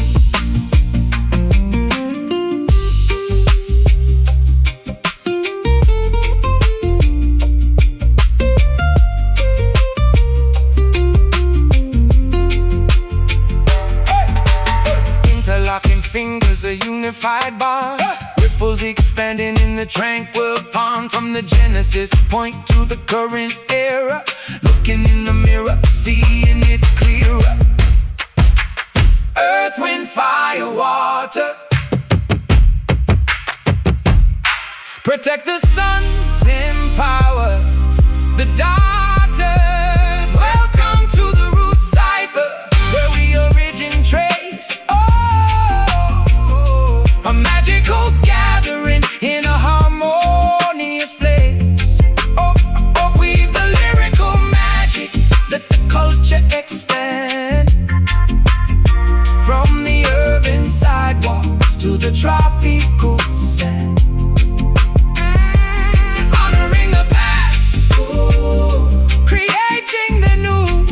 Interlocking fingers, a unified bar. Ripples expanding in the tranquil pond. From the genesis point to the current era. Looking in the mirror, seeing it clearer. Earth, wind, fire, water. Protect the sons, empower the daughters. Welcome to the root cipher, where we origin trace. Oh, a magical gathering in a harmonious place. Oh, weave the lyrical magic, let the culture expand. From the urban sidewalks to the tropical sand. Honoring the past, creating the new.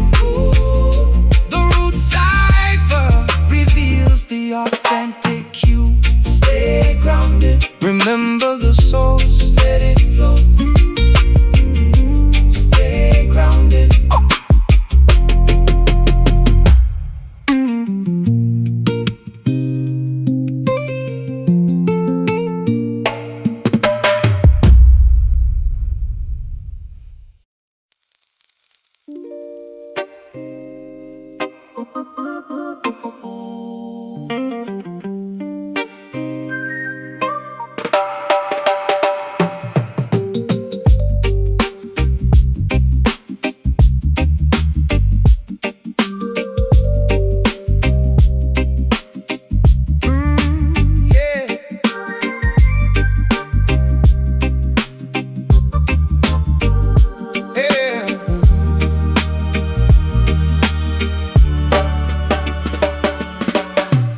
The root cipher reveals the authentic hue. Stay grounded, remember the source, let it flow. Stay grounded.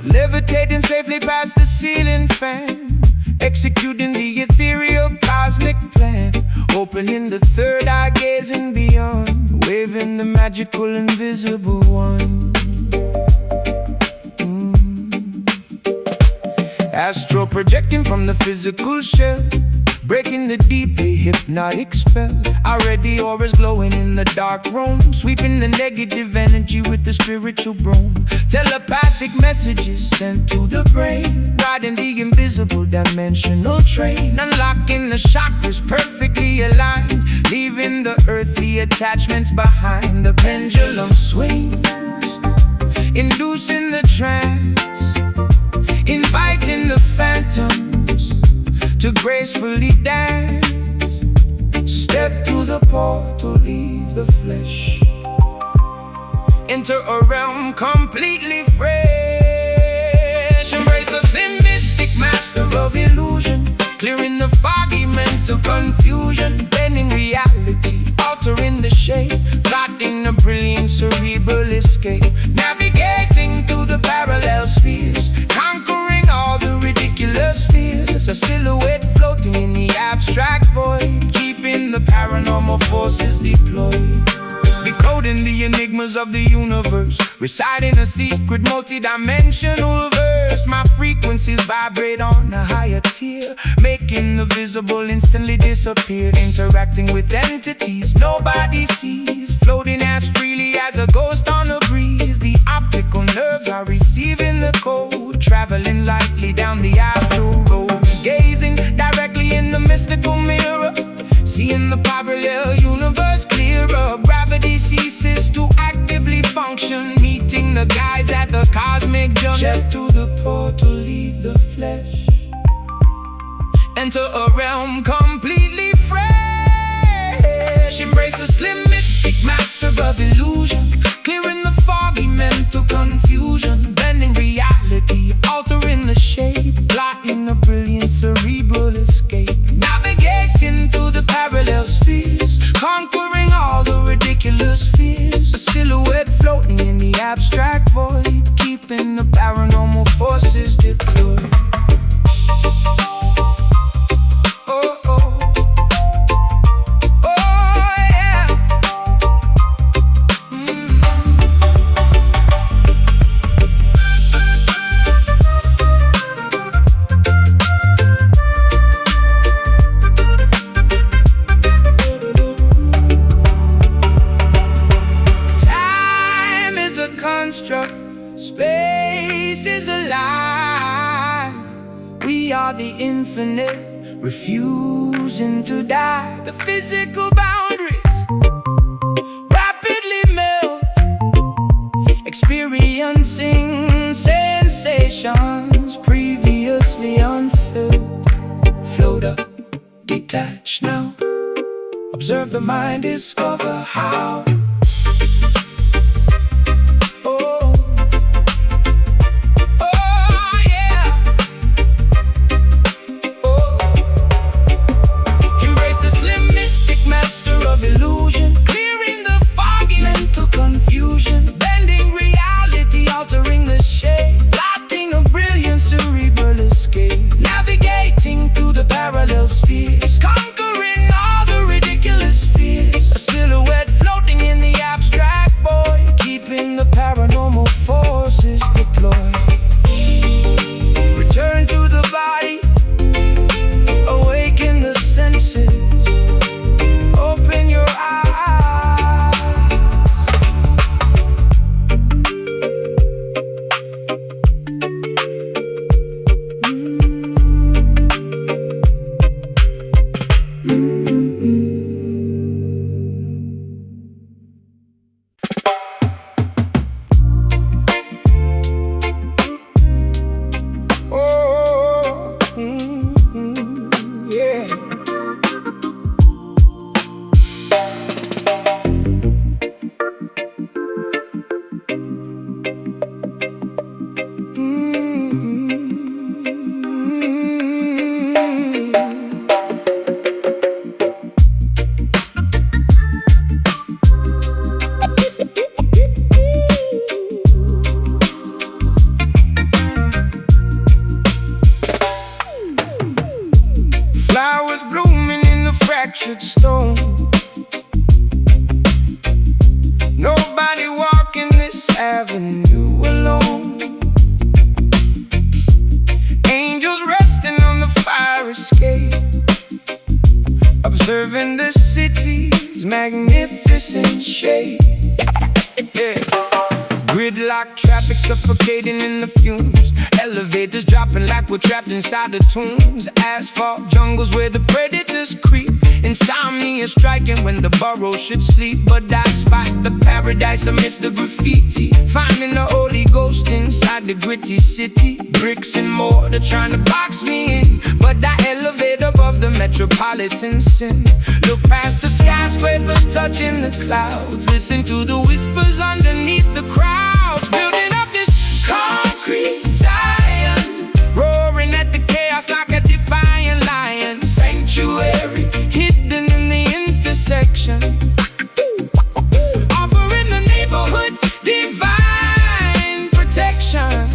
Levitating safely past the ceiling fan, executing the ethereal cosmic plan. Opening the third eye, gazing beyond, waving the magical invisible one. Astral projecting from the physical shell, breaking the deeply hypnotic spell. Already auras glowing in the dark room, sweeping the negative energy with the spiritual broom. Telepathic messages sent to the brain, riding the invisible dimensional train. Unlocking the chakras perfectly aligned, leaving the earthly attachments behind. The pendulum swings, inducing the trance, inviting the phantoms to gracefully dance. Step through the portal, leave the flesh, enter a realm completely fresh. Embrace the mystic master of illusion, clearing the foggy mental confusion. Bending reality, altering the shape, plotting a brilliant cerebral escape. Navigating through the parallel spheres, conquering all the ridiculous fears. A silhouette floating in the abstract void, keeping the paranormal forces deployed. Decoding decoding the enigmas of the universe, reciting a secret multi-dimensional verse. My frequencies vibrate on a higher tier, making the visible instantly disappear. Interacting with entities nobody sees, floating as freely as a ghost on the breeze. The optical nerves are receiving the code, traveling lightly down the astral road. Gazing directly in the mystical mirror, seeing the parallel universe clearer. Gravity ceases to actively function, meeting the guides at the cosmic junction. Step through the portal, leave the flesh, enter a realm completely fresh. Embrace the slim mystic master of illusion, clearing the foggy mental confusion. Bending reality, altering the shape, blocking a brilliant cerebral escape. Navigating through the parallel spheres, conquering all the ridiculous fears. A silhouette floating in the abstract void, keeping the paranormal forces deployed. Space is alive. We are the infinite, refusing to die. The physical boundaries rapidly melt, experiencing sensations previously unfelt. Float up, detach now. Observe the mind, discover how. Illusion, clearing the foggy mental confusion. Bending reality, altering the shape, blotting a brilliant cerebral escape. Navigating through the parallel spheres, conquering all the ridiculous fears. A silhouette floating in the abstract void, keeping the paranormal forces deployed. Return to the body, awaken the senses. Open your eyes. Flowers blooming in the fractured stone. Nobody walking this avenue alone. Angels resting on the fire escape, observing the city's magnificent shape. Gridlock traffic suffocating in the fumes. Elevators dropping like we're trapped inside the tombs. Asphalt jungles where the predators creep. Insomnia striking when the burrow should sleep. But I spot the paradise amidst the graffiti, finding the Holy Ghost inside the gritty city. Bricks and mortar trying to box me in, but I elevate above the metropolitan sin. Look past the skyscrapers touching the clouds, listen to the whispers underneath the crowds. Building up this concrete Zion, roaring at the chaos like a defiant lion. Sanctuary hidden in the intersection, offering the neighborhood divine protection.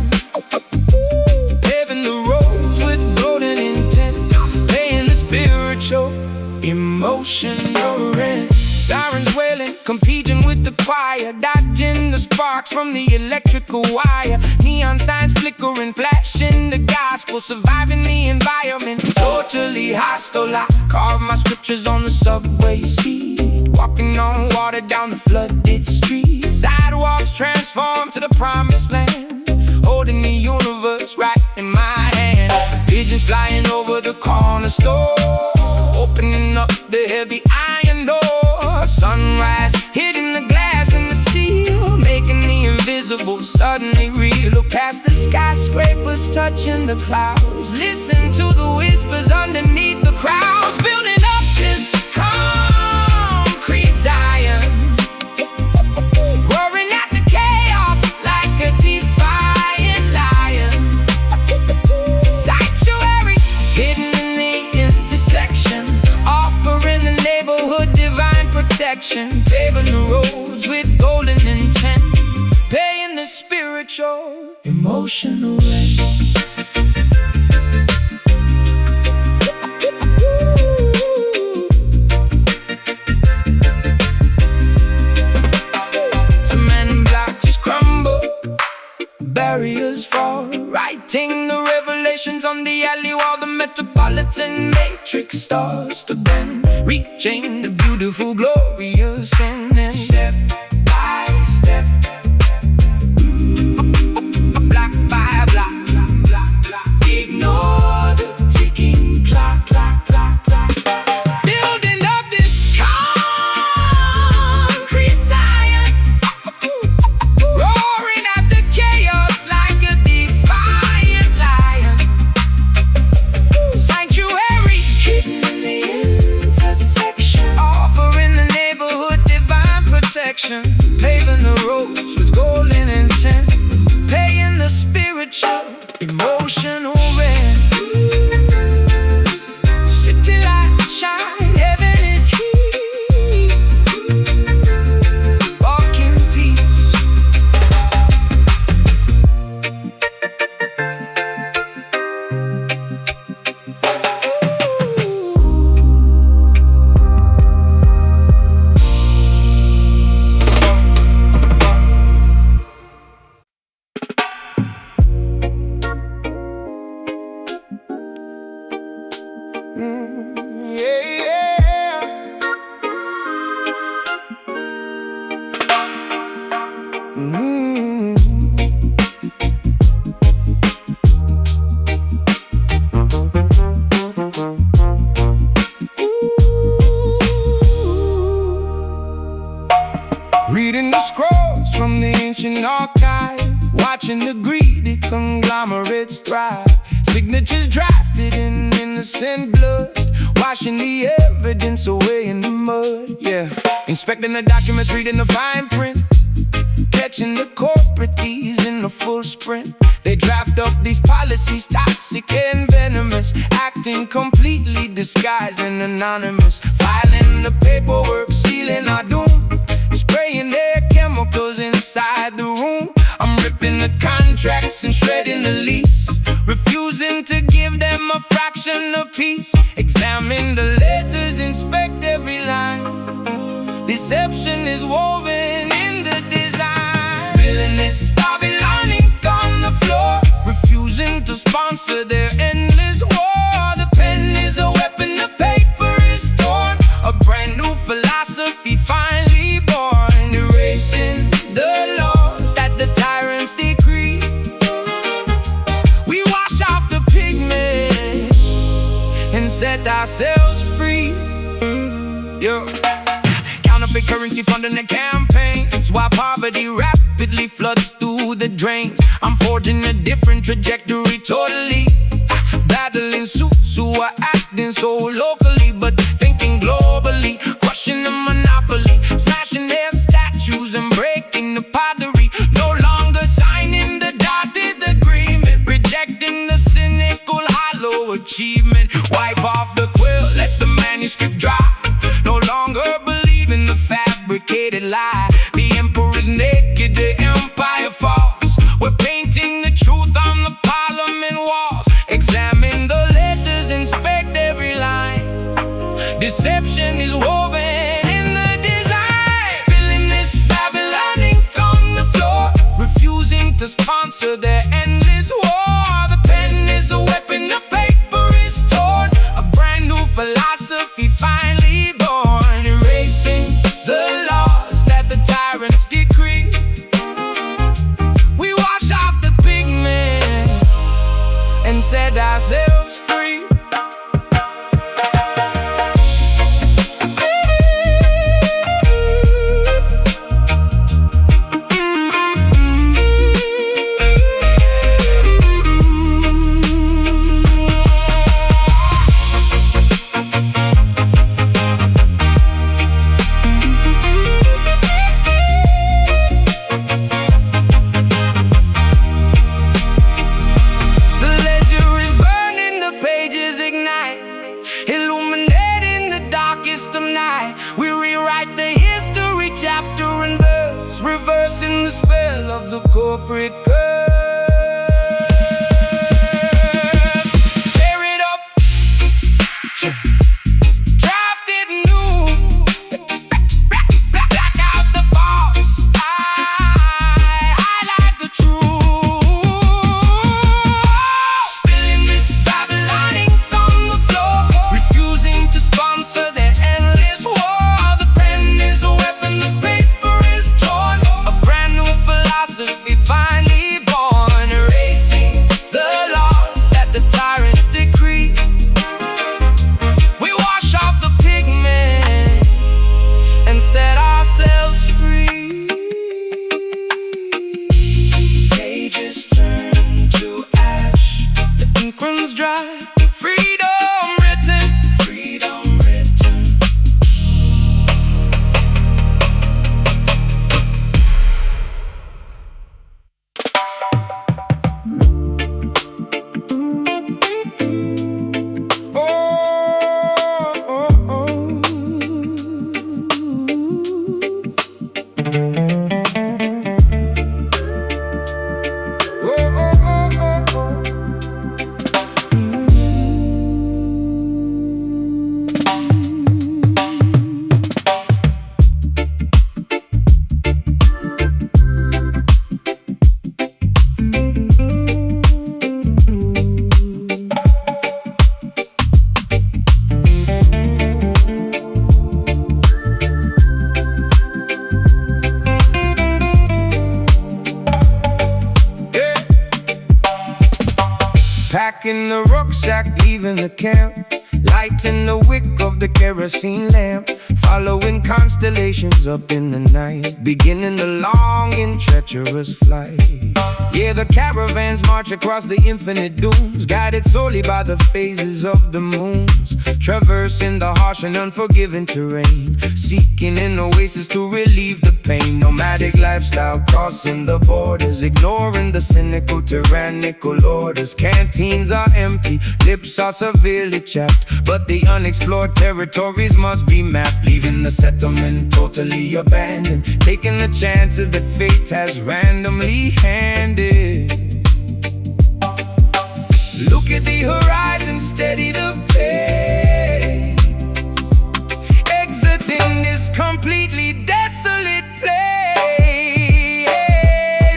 Paving the roads with golden intent, paying the spiritual, emotional rent. Sirens wailing, competing with the choir, dodging the sparks from the electrical wire. Neon signs flickering, flashing the gospel, surviving the environment. Totally hostile, I carve my scriptures on the subway seat, walking on water down the flooded street. Sidewalks transform to the promised land, holding the universe right in my hand. Pigeons flying over the corner store, opening up the heavy iron door. A sunrise hitting the glass and the steel, making the invisible suddenly real. Look past the skyscrapers, touching the clouds, listen to the whispers underneath the crowds, building up this concrete Zion, roaring at the chaos like a defiant lion. Sanctuary hidden in the intersection, offering the neighborhood divine protection, paving the roads with golden intent, paying the spiritual, emotional rent. Cement blocks crumble, barriers fall, writing the revelations on the alley wall. The metropolitan matrix starts to bend, reaching the beautiful, glorious end. And step by step, block by block, ignore the ticking clock, building up this concrete Zion, roaring at the chaos like a defiant lion. Sanctuary hidden in the intersection, offering the neighborhood divine protection, paving the roads with golden intent, paying the spiritual, emotional rent. City light shine, heaven is here, walk in peace. Reading the scrolls from the ancient archive, watching the greedy conglomerates thrive. Signatures drafted in innocent blood, washing the evidence away in the mud. Yeah, inspecting the documents, reading the fine print, catching the corporate thieves in the full sprint. They draft up these policies, toxic and venomous, acting completely disguised and anonymous. Filing the paperwork, sealing our doom, spraying their chemicals inside the room. I'm ripping the contracts and shredding the lease, refusing to give them a fraction of peace. Examine the letters, inspect every line. Deception is woven in the design. Spilling this Babylon ink on the floor, refusing to sponsor their endless war. The pen is a weapon, the paper is torn, a brand new philosophy finally born, erasing the laws that the tyrants decree. We wash off the pigment and set ourselves free. Yo. Counterfeit currency funding the campaigns, while poverty rapidly floods through the drains. I'm forging a different trajectory totally, battling suits who are acting so locally but thinking globally, crushing the monopoly, smashing their statues and breaking the pottery. No longer signing the dotted agreement, rejecting the cynical hollow achievement. Wipe off the quill, let the manuscript dry. No longer believe in the fabricated lie. The emperor's naked, the empire falls. We're painting the truth on the parliament walls. Examine the letters, inspect every line. Deception is woven in the design. to sponsor their endless war. The pen is a weapon, the paper is torn. A brand new philosophy finally born, erasing the laws that the tyrants decree. We wash off the pigment and set ourselves free. We rewrite the history chapter and verse, reversing the spell of the corporate curse. Tear it up, draft it new, black out the false, highlight the true. Spilling this Babylon ink on the floor, refusing to sponsor their endless war. Finally born, erasing the laws that the tyrants decree. We wash off the pigment and set ourselves free. Pages turn to ash, the ink runs dry. Freedom written, freedom written. Packing the rucksack, leaving the camp, lighting the wick of the kerosene lamp, following constellations up in the night, beginning the long and treacherous flight. Yeah, the caravans march across the infinite dunes, guided solely by the phases of the moons, traversing the harsh and unforgiving terrain, seeking an oasis to relieve the pain. Nomadic lifestyle crossing the borders, ignoring the cynical, tyrannical orders. Canteens are empty, lips are severely chapped, but the unexplored territories must be mapped, leaving the settlement totally abandoned, taking the chances that fate has randomly handed. Look at the horizon, steady the pace, exiting this completely desolate place,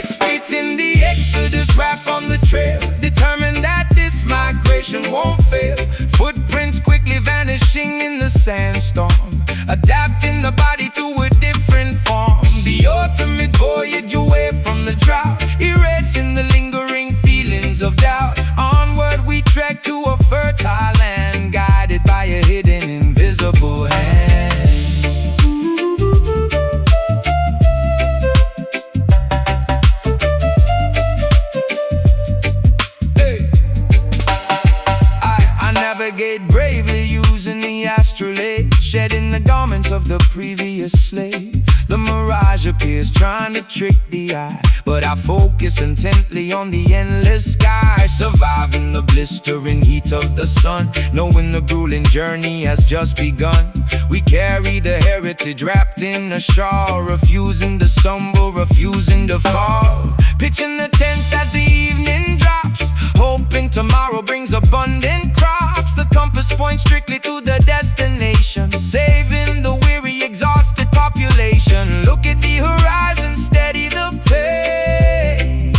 spitting the exodus rap on the trail, determined that this migration won't fail. Footprints quickly vanishing in the sandstorm, adapting the body to a different form. The ultimate voyage away from the drought, erasing the lingering feelings of doubt. Onward we trek to a fertile land, guided by a hidden invisible hand. I navigate bravely using the astrolabe, shedding the garments of the previous slave. The mirage appears trying to trick the eye, but I focus intently on the endless sky, surviving the blistering heat of the sun, knowing the grueling journey has just begun. We carry the heritage wrapped in a shawl, refusing to stumble, refusing to fall, pitching the tents as the evening drops, hoping tomorrow brings abundant crops. The compass points strictly to the destination, saving the weary, exhausted population. Look at the horizon, steady the pace,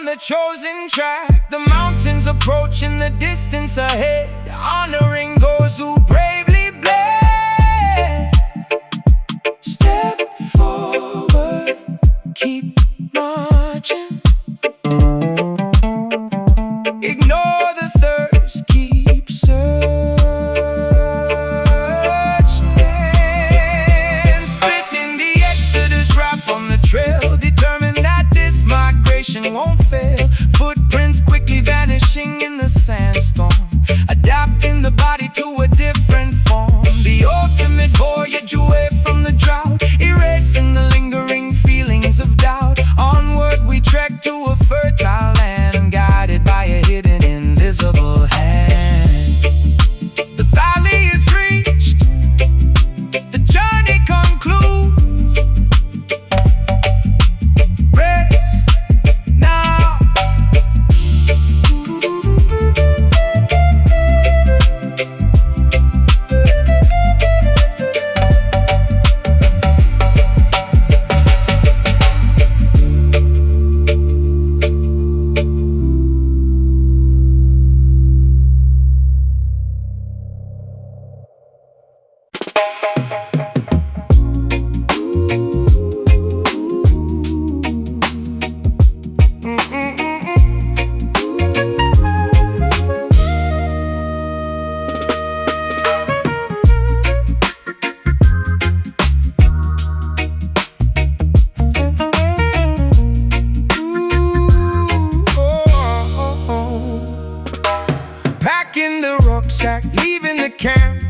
the chosen track. The mountains approach in the distance ahead, honoring those who bravely bled. Step forward, keep marching. Ignore the thirst, keep searching. Splitting the exodus, rap on the trail, determined that this migration won't fail. Footprints quickly vanishing in the sandstorm, adapting the body to a different form. The ultimate voyage away from the drought, erasing the lingering feelings of doubt. Onward we trek to a fertile land, guided by a hidden invisible hand. The valley is reached, the journey concludes. Rest now. Packing the rucksack, leaving the camp,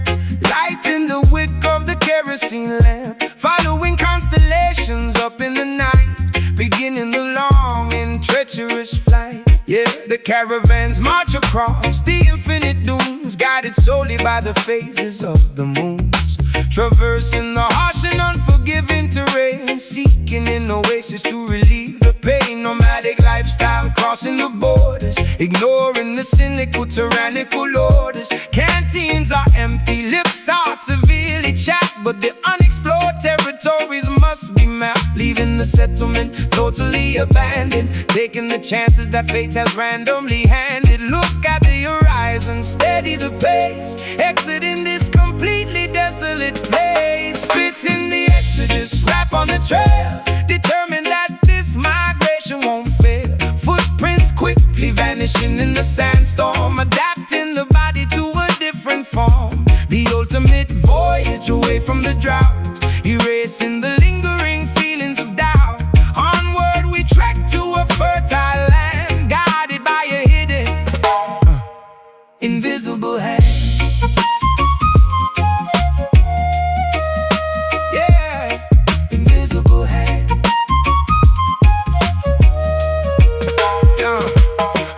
lighting the wick of the kerosene lamp, following constellations up in the night, beginning the long and treacherous flight. Yeah, the caravans march across the infinite dunes, guided solely by the phases of the moons, traversing the harsh and unforgiving terrain, seeking an oasis to relieve the pain. Nomadic lifestyle crossing the borders, ignoring the cynical, tyrannical orders. Canteens are empty, lips are severely chapped, but the unexplored territories must be mapped. Leaving the settlement totally abandoned, taking the chances that fate has randomly handed. Look at the horizon, steady the pace, exiting this completely desolate place. Spitting the exodus, rap on the trail, determined that this migration won't fail. Footprints quickly vanishing in the sandstorm, adapting the body to a different form. The ultimate voyage away from the drought, erasing the lingering feelings of doubt. Onward we trek to a fertile land, guided by a hidden, invisible hand. Yeah, invisible hand.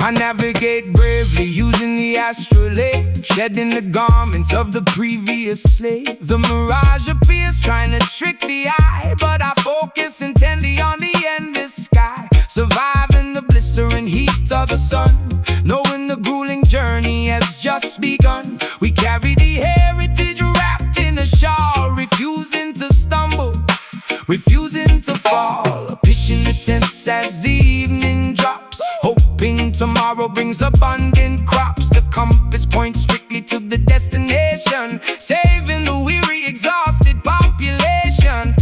I navigate bravely using the astrolabe, shedding the garments of the previous slave. The mirage appears trying to trick the eye, but I focus intently on the endless sky, surviving the blistering heat of the sun, knowing the grueling journey has just begun. We carry the heritage wrapped in a shawl, refusing to stumble, refusing to fall, pitching the tents as the evening drops, hoping tomorrow brings abundant crops. The compass points strictly to the destination, saving the weary, exhausted population.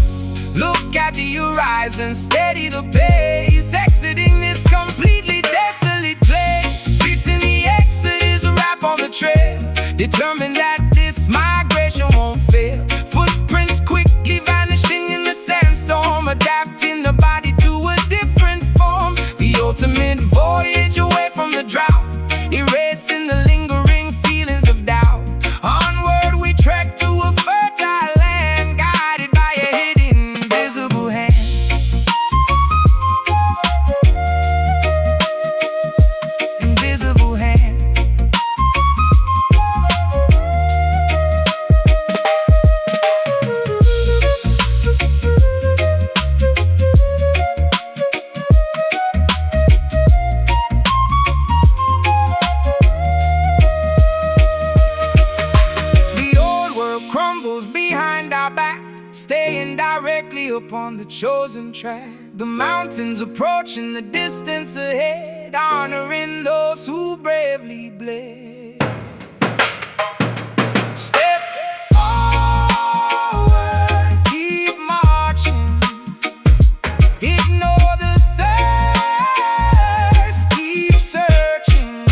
Look at the horizon, steady the pace, exiting this completely desolate place. Spitting the exodus, a rap on the trail, determined that this migration won't fail. Footprints quickly vanishing in the sandstorm, adapting the body to a different form. The ultimate voyage away from the drought, erasing the lingering feelings of doubt. Onward we trek to a fertile land, guided by a hidden invisible hand. Invisible hand. Crumbles behind our back, staying directly upon the chosen track. The mountains approaching the distance ahead, honoring those who bravely bled. Step forward, keep marching. Ignore the thirst, keep searching.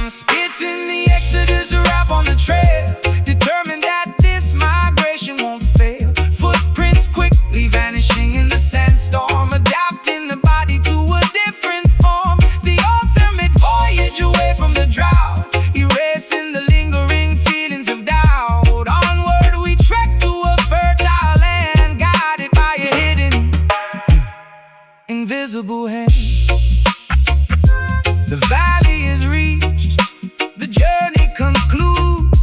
Spitting the exodus, rap on the trail, determined that this migration won't fail. Footprints quickly vanishing in the sandstorm, adapting the body to a different form. The ultimate voyage away from the drought, erasing the lingering feelings of doubt. Onward we trek to a fertile land, guided by a hidden, invisible hand. The valley is reached, the journey concludes.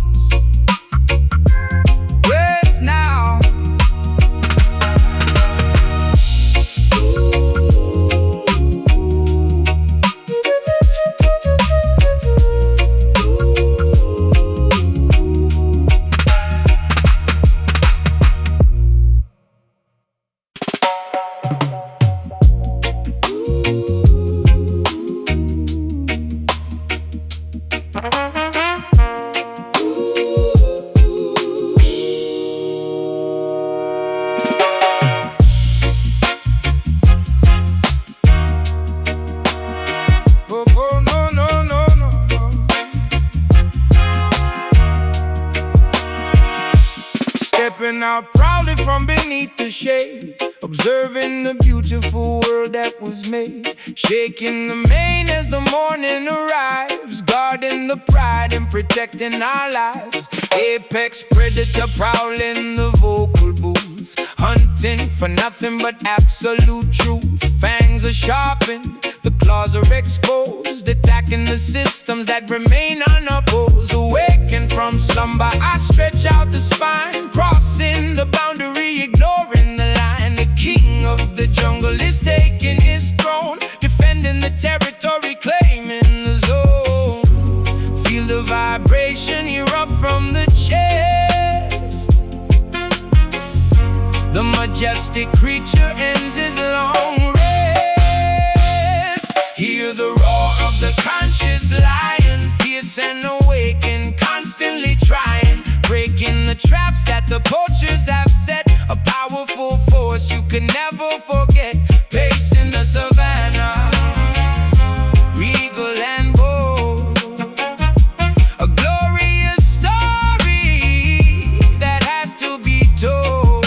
Rest now. Stepping out proudly from beneath the shade, observing the beautiful world that was made. Shaking the mane as the morning arrives, guarding the pride and protecting our lives. Apex predator prowling the vocal booth, hunting for nothing but absolute truth. Fangs are sharpened, the claws are exposed, attacking the systems that remain unopposed. Awakened from slumber, I stretch out the spine, crossing the boundary, ignoring the line. The king of the jungle is taking his throne, defending the territory, claiming the zone. Feel the vibration erupt from the chest. The majestic creature ends his long rest. Hear the roar of the conscious lion, fierce and awakened, constantly trying, breaking the traps that the poachers have set. A powerful force you can never forget, pacing the savannah, regal and bold. A glorious story that has to be told.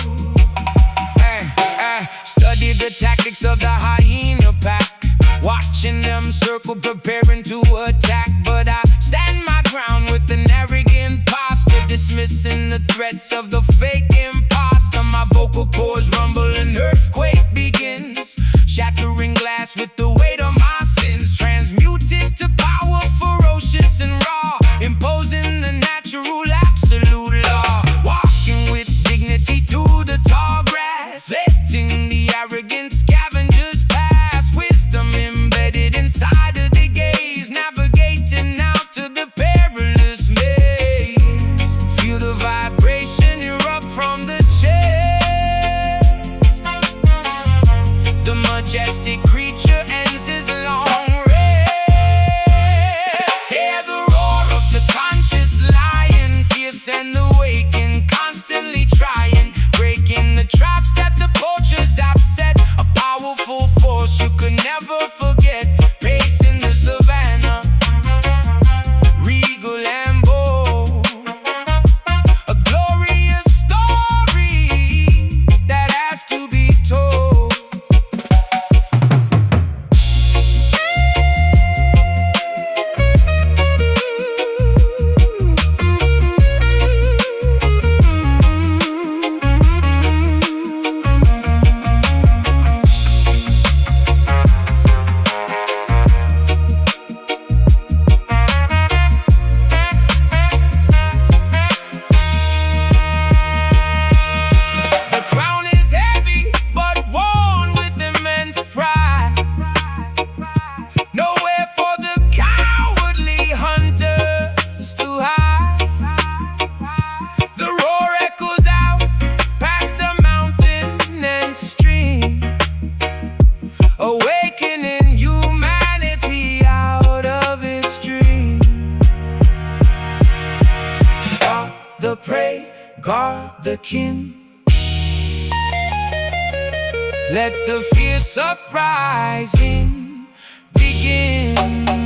Study the tactics of the hyena pack, watching them circle, preparing to attack. But I stand my ground with an arrogant posture, dismissing the threats of the fake imposter. My vocal cords rumble, an earthquake begins, shattering glass with the weight of my sins. Transmuted to power, ferocious and raw, imposing the natural absolute law. Walking with dignity through the tall grass, letting the arrogant scavengers pass. Wisdom embedded inside of the gaze, navigating out to the perilous maze. Feel the vibration erupt from the chest. are the kin. Let the fierce uprising begin.